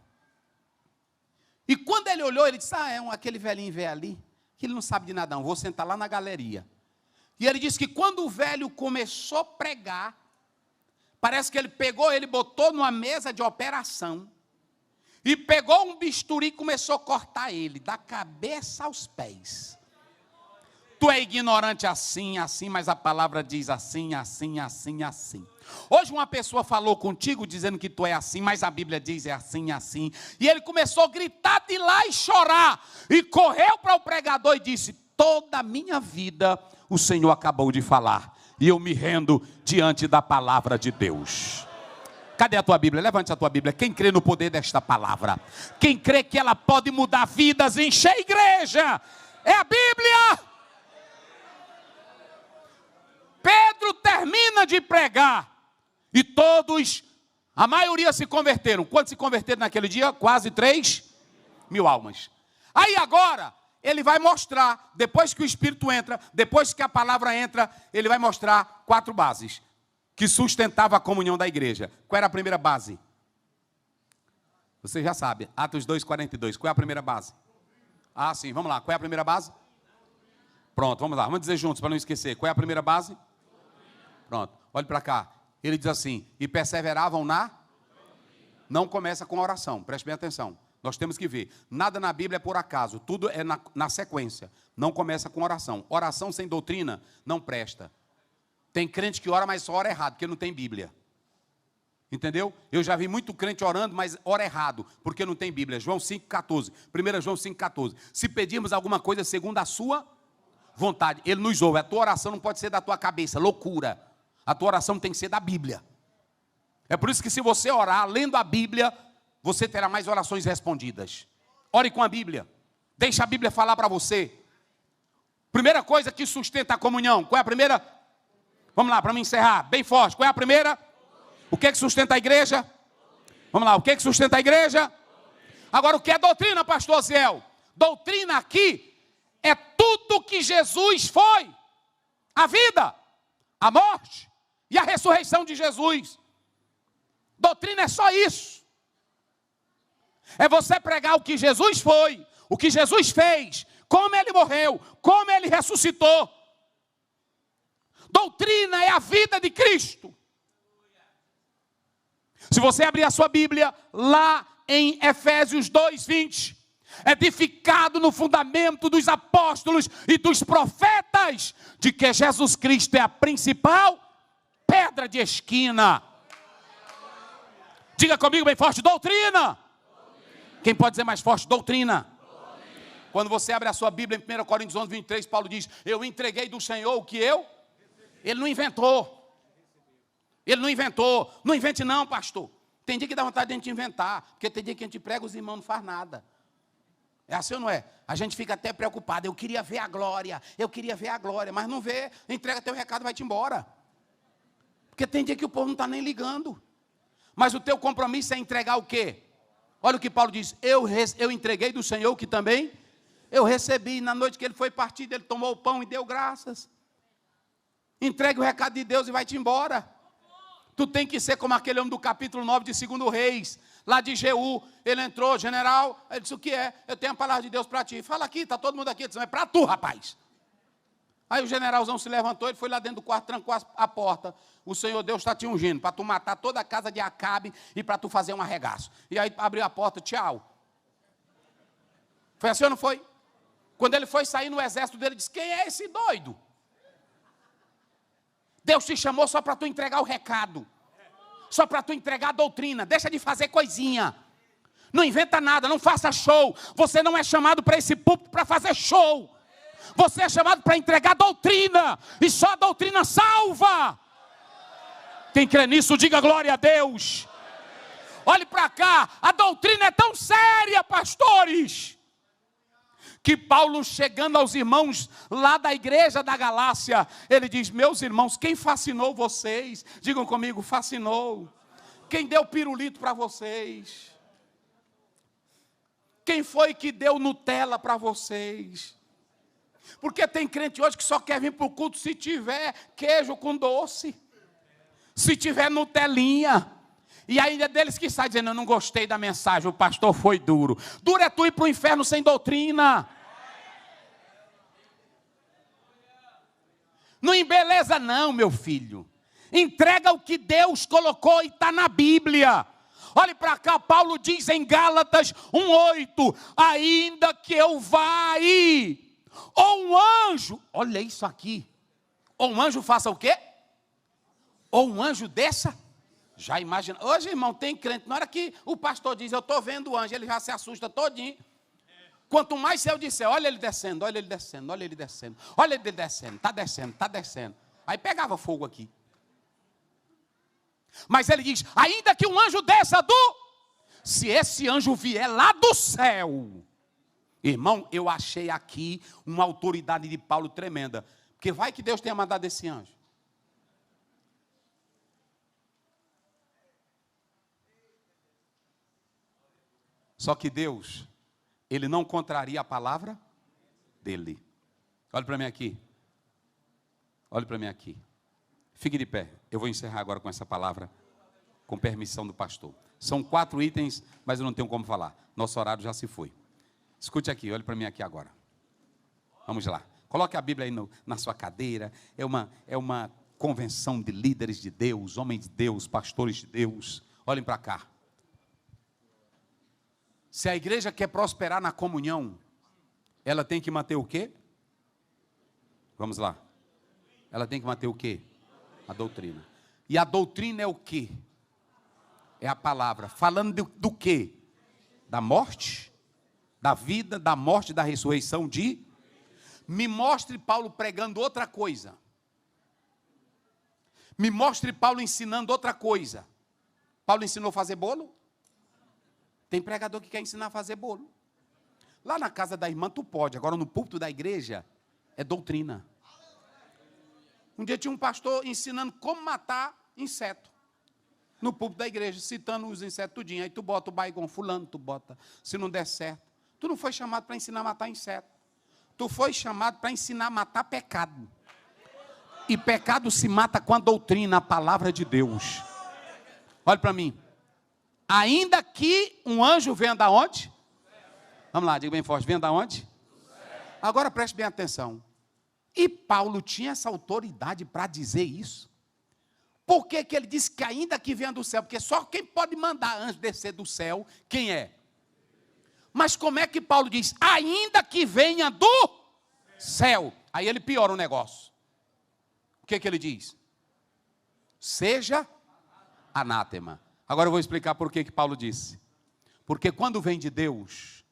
E quando ele olhou, ele disse: aquele velhinho vê ali, que ele não sabe de nada não, vou sentar lá na galeria. E ele disse que quando o velho começou a pregar, parece que ele botou numa mesa de operação, e pegou um bisturi e começou a cortar ele, da cabeça aos pés. Tu é ignorante assim, assim, mas a palavra diz assim, assim, assim, assim. Hoje uma pessoa falou contigo dizendo que tu é assim, mas a Bíblia diz é assim, assim. E ele começou a gritar de lá e chorar. E correu para o pregador e disse: toda a minha vida o Senhor acabou de falar. E eu me rendo diante da palavra de Deus. Cadê a tua Bíblia? Levante a tua Bíblia. Quem crê no poder desta palavra? Quem crê que ela pode mudar vidas, encher a igreja? É a Bíblia. Pedro termina de pregar e todos, a maioria se converteram. Quantos se converteram naquele dia? Quase 3.000 almas. Aí agora, ele vai mostrar, depois que o Espírito entra, depois que a palavra entra, ele vai mostrar 4 bases que sustentavam a comunhão da igreja. Qual era a primeira base? Você já sabe, Atos 2:42. Qual é a primeira base? Sim, vamos lá. Qual é a primeira base? Pronto, vamos lá. Vamos dizer juntos para não esquecer. Qual é a primeira base? Pronto, olhe para cá. Ele diz assim, e perseveravam na... Não começa com oração, preste bem atenção. Nós temos que ver, nada na Bíblia é por acaso, tudo é na sequência. Não começa com oração. Oração sem doutrina não presta. Tem crente que ora, mas só ora errado, porque não tem Bíblia. Entendeu? Eu já vi muito crente orando, mas ora errado, porque não tem Bíblia. João 5,14. 1 João 5,14. Se pedirmos alguma coisa segundo a sua vontade, Ele nos ouve. A tua oração não pode ser da tua cabeça, loucura. A tua oração tem que ser da Bíblia. É por isso que se você orar lendo a Bíblia, você terá mais orações respondidas. Ore com a Bíblia. Deixa a Bíblia falar para você. Primeira coisa que sustenta a comunhão. Qual é a primeira? Vamos lá, para me encerrar. Bem forte. Qual é a primeira? O que é que sustenta a igreja? Vamos lá, o que é que sustenta a igreja? Agora, o que é doutrina, pastor Ziel? Doutrina aqui é tudo que Jesus foi. A vida, a morte e a ressurreição de Jesus. Doutrina é só isso. É você pregar o que Jesus foi, o que Jesus fez, como Ele morreu, como Ele ressuscitou. Doutrina é a vida de Cristo. Se você abrir a sua Bíblia, lá em Efésios 2:20, edificado no fundamento dos apóstolos e dos profetas, de que Jesus Cristo é a principal pedra de esquina. Diga comigo bem forte, doutrina. Quem pode dizer mais forte? Doutrina. Quando você abre a sua Bíblia em 1 Coríntios 11:23, Paulo diz, eu entreguei do Senhor o que eu... Ele não inventou. Ele não inventou. Não invente não, pastor. Tem dia que dá vontade de a gente inventar, porque tem dia que a gente prega, os irmãos não faz nada. É assim ou não é? A gente fica até preocupado, eu queria ver a glória, mas não vê, entrega teu recado e vai-te embora. Porque tem dia que o povo não está nem ligando. Mas o teu compromisso é entregar o quê? Olha o que Paulo diz, eu entreguei do Senhor o que também eu recebi. Na noite que ele foi partido, ele tomou o pão e deu graças. Entregue o recado de Deus e vai-te embora. Tu tem que ser como aquele homem do capítulo 9 de 2 Reis, lá de Jeú. Ele entrou, general, ele disse, o que é? Eu tenho a palavra de Deus para ti. Fala aqui, está todo mundo aqui. Ele disse, é para tu, rapaz. Aí o generalzão se levantou, ele foi lá dentro do quarto, trancou a porta. O Senhor Deus está te ungindo, para tu matar toda a casa de Acabe e para tu fazer um arregaço. E aí abriu a porta, tchau. Foi assim ou não foi? Quando ele foi sair no exército dele, ele disse, quem é esse doido? Deus te chamou só para tu entregar o recado. Só para tu entregar a doutrina. Deixa de fazer coisinha. Não inventa nada, não faça show. Você não é chamado para esse púlpito para fazer show. Você é chamado para entregar doutrina. E só a doutrina salva. Quem crê nisso, diga glória a Deus. Olhe para cá. A doutrina é tão séria, pastores, que Paulo, chegando aos irmãos lá da igreja da Galácia, ele diz, meus irmãos, quem fascinou vocês? Digam comigo, fascinou. Quem deu pirulito para vocês? Quem foi que deu Nutella para vocês? Porque tem crente hoje que só quer vir para o culto se tiver queijo com doce, se tiver Nutelinha. E ainda é deles que sai dizendo, eu não gostei da mensagem, o pastor foi duro. Duro é tu ir para o inferno sem doutrina. Não embeleza não, meu filho. Entrega o que Deus colocou e está na Bíblia. Olhe para cá, Paulo diz em Gálatas 1:8, ainda que eu vá aí, ou um anjo, olha isso aqui, ou um anjo faça o quê? Ou um anjo desça? Já imagina, hoje irmão, tem crente, na hora que o pastor diz, eu estou vendo o anjo, ele já se assusta todinho. Quanto mais eu disser, olha ele descendo, olha ele descendo, olha ele descendo, olha ele descendo, está descendo, está descendo. Aí pegava fogo aqui. Mas ele diz, ainda que um anjo desça se esse anjo vier lá do céu. Irmão, eu achei aqui uma autoridade de Paulo tremenda. Porque vai que Deus tenha mandado esse anjo. Só que Deus, Ele não contraria a palavra dele. Olhe para mim aqui. Olhe para mim aqui. Fique de pé. Eu vou encerrar agora com essa palavra, com permissão do pastor. São 4 itens, mas eu não tenho como falar. Nosso horário já se foi. Escute aqui, olhe para mim aqui agora. Vamos lá. Coloque a Bíblia aí na sua cadeira. É uma convenção de líderes de Deus, homens de Deus, pastores de Deus, olhem para cá. Se a igreja quer prosperar na comunhão, ela tem que manter o quê? Vamos lá. Ela tem que manter o quê? A doutrina. E a doutrina é o quê? É a palavra. Falando do quê? Da morte, da vida, da morte, da ressurreição de... Me mostre Paulo pregando outra coisa. Me mostre Paulo ensinando outra coisa. Paulo ensinou a fazer bolo? Tem pregador que quer ensinar a fazer bolo. Lá na casa da irmã tu pode, agora no púlpito da igreja é doutrina. Um dia tinha um pastor ensinando como matar inseto. No púlpito da igreja, citando os insetos tudinho. Aí tu bota o baigon fulano, tu bota, se não der certo. Tu não foi chamado para ensinar a matar inseto. Tu foi chamado para ensinar a matar pecado. E pecado se mata com a doutrina, a palavra de Deus. Olha para mim. Ainda que um anjo venha da onde? Vamos lá, diga bem forte, venha da onde? Agora preste bem atenção. E Paulo tinha essa autoridade para dizer isso? Por que que ele disse que ainda que venha do céu? Porque só quem pode mandar anjo descer do céu, quem é? Mas como é que Paulo diz? Ainda que venha do céu. Aí ele piora o negócio. O que que ele diz? Seja anátema. Agora eu vou explicar por que Paulo disse. Porque quando vem de Deus,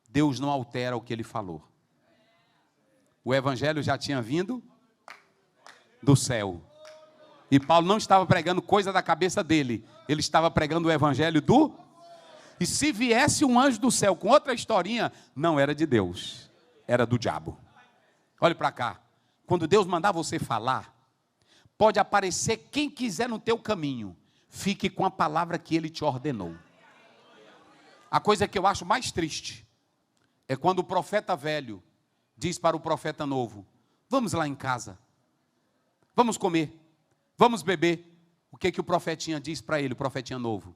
Deus não altera o que ele falou. O evangelho já tinha vindo do céu. E Paulo não estava pregando coisa da cabeça dele. Ele estava pregando o evangelho do... E se viesse um anjo do céu com outra historinha, não era de Deus. Era do diabo. Olhe para cá. Quando Deus mandar você falar, pode aparecer quem quiser no teu caminho. Fique com a palavra que ele te ordenou. A coisa que eu acho mais triste é quando o profeta velho diz para o profeta novo: vamos lá em casa, vamos comer, vamos beber. O que o profetinha diz para ele, o profetinha novo?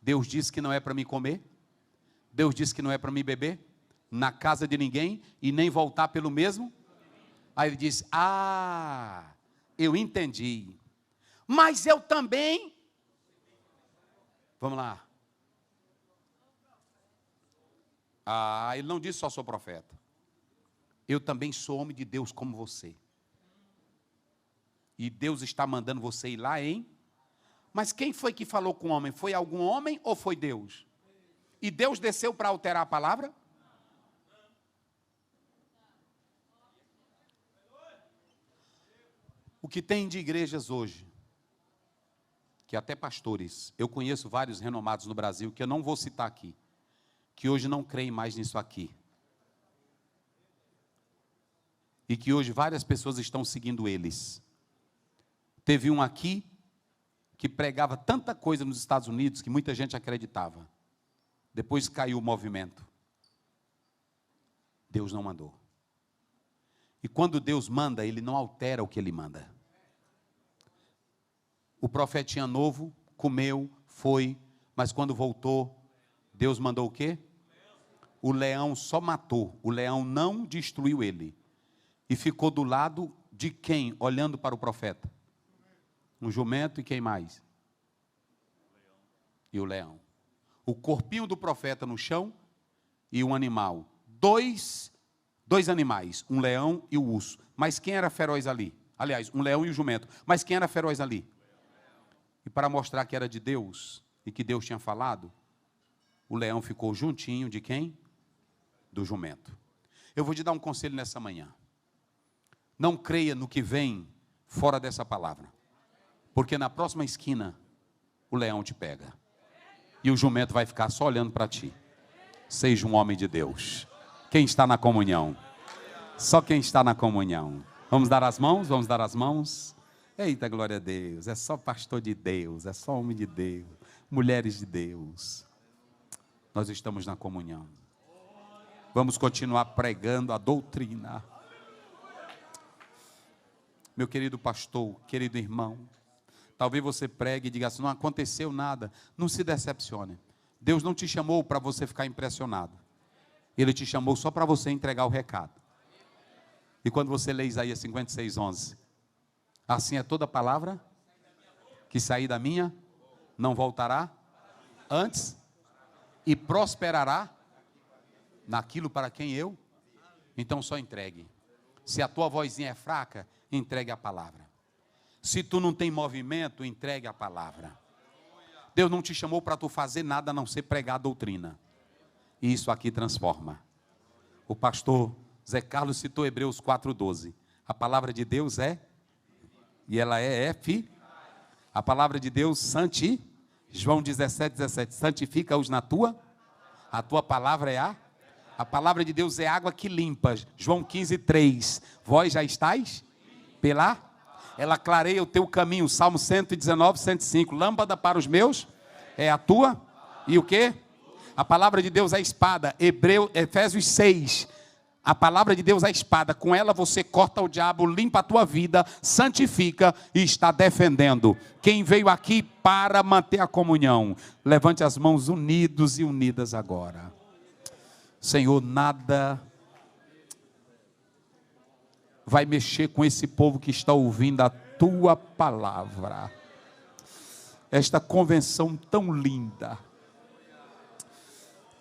Deus disse que não é para me comer, Deus disse que não é para me beber, na casa de ninguém, e nem voltar pelo mesmo. Aí ele diz: eu entendi, mas eu também, vamos lá. Ele não disse só sou profeta. Eu também sou homem de Deus como você. E Deus está mandando você ir lá, hein? Mas quem foi que falou com o homem? Foi algum homem ou foi Deus? E Deus desceu para alterar a palavra? O que tem de igrejas hoje, que até pastores, eu conheço vários renomados no Brasil, que eu não vou citar aqui, que hoje não creem mais nisso aqui. E que hoje várias pessoas estão seguindo eles. Teve um aqui que pregava tanta coisa nos Estados Unidos que muita gente acreditava. Depois caiu o movimento. Deus não mandou. E quando Deus manda, Ele não altera o que Ele manda. O profetinha novo comeu, foi, mas quando voltou, Deus mandou o quê? O leão só matou, o leão não destruiu ele. E ficou do lado de quem? Olhando para o profeta. Um jumento e quem mais? E o leão. O corpinho do profeta no chão e um animal. Dois animais, um leão e o urso. Mas quem era feroz ali? Aliás, um leão e o jumento. Mas quem era feroz ali? E para mostrar que era de Deus e que Deus tinha falado, o leão ficou juntinho de quem? Do jumento. Eu vou te dar um conselho nessa manhã. Não creia no que vem fora dessa palavra. Porque na próxima esquina, o leão te pega. E o jumento vai ficar só olhando para ti. Seja um homem de Deus. Quem está na comunhão? Só quem está na comunhão. Vamos dar as mãos? Vamos dar as mãos? Eita, glória a Deus. É só pastor de Deus. É só homem de Deus. Mulheres de Deus. Nós estamos na comunhão. Vamos continuar pregando a doutrina. Meu querido pastor, querido irmão, talvez você pregue e diga assim: não aconteceu nada. Não se decepcione. Deus não te chamou para você ficar impressionado. Ele te chamou só para você entregar o recado. E quando você lê Isaías 56:11, Assim é toda palavra que sair da minha, não voltará antes e prosperará naquilo para quem eu. Então só entregue. Se a tua vozinha é fraca, entregue a palavra. Se tu não tem movimento, entregue a palavra. Deus não te chamou para tu fazer nada a não ser pregar a doutrina. E isso aqui transforma. O pastor Zé Carlos citou Hebreus 4:12. A palavra de Deus e ela é a palavra de Deus João 17:17. Santifica-os na tua. A tua palavra é a palavra de Deus é água que limpa. João 15:3. Vós já estáis ela clareia o teu caminho. Salmo 119, 105. Lâmpada para os meus é a tua. E o quê? A palavra de Deus é a espada. Efésios 6. A palavra de Deus é a espada. Com ela você corta o diabo, limpa a tua vida, santifica e está defendendo. Quem veio aqui para manter a comunhão, levante as mãos unidos e unidas agora. Senhor, nada vai mexer com esse povo que está ouvindo a tua palavra. Esta convenção tão linda.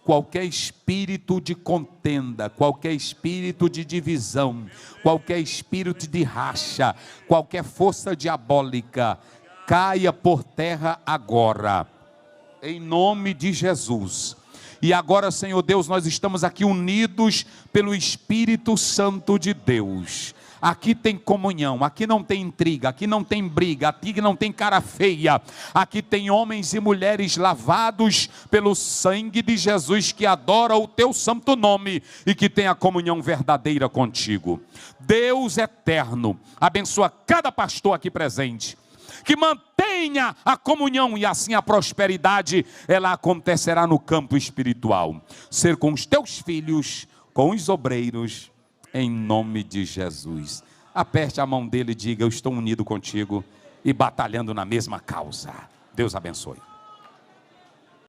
Qualquer espírito de contenda, qualquer espírito de divisão, qualquer espírito de racha, qualquer força diabólica, caia por terra agora, em nome de Jesus. E agora, Senhor Deus, nós estamos aqui unidos pelo Espírito Santo de Deus. Aqui tem comunhão, aqui não tem intriga, aqui não tem briga, aqui não tem cara feia. Aqui tem homens e mulheres lavados pelo sangue de Jesus, que adoram o teu santo nome e que tem a comunhão verdadeira contigo. Deus eterno, abençoa cada pastor aqui presente, que mantenha a comunhão, e assim a prosperidade, ela acontecerá no campo espiritual. Ser com os teus filhos, com os obreiros, em nome de Jesus. Aperte a mão dele e diga: eu estou unido contigo e batalhando na mesma causa. Deus abençoe.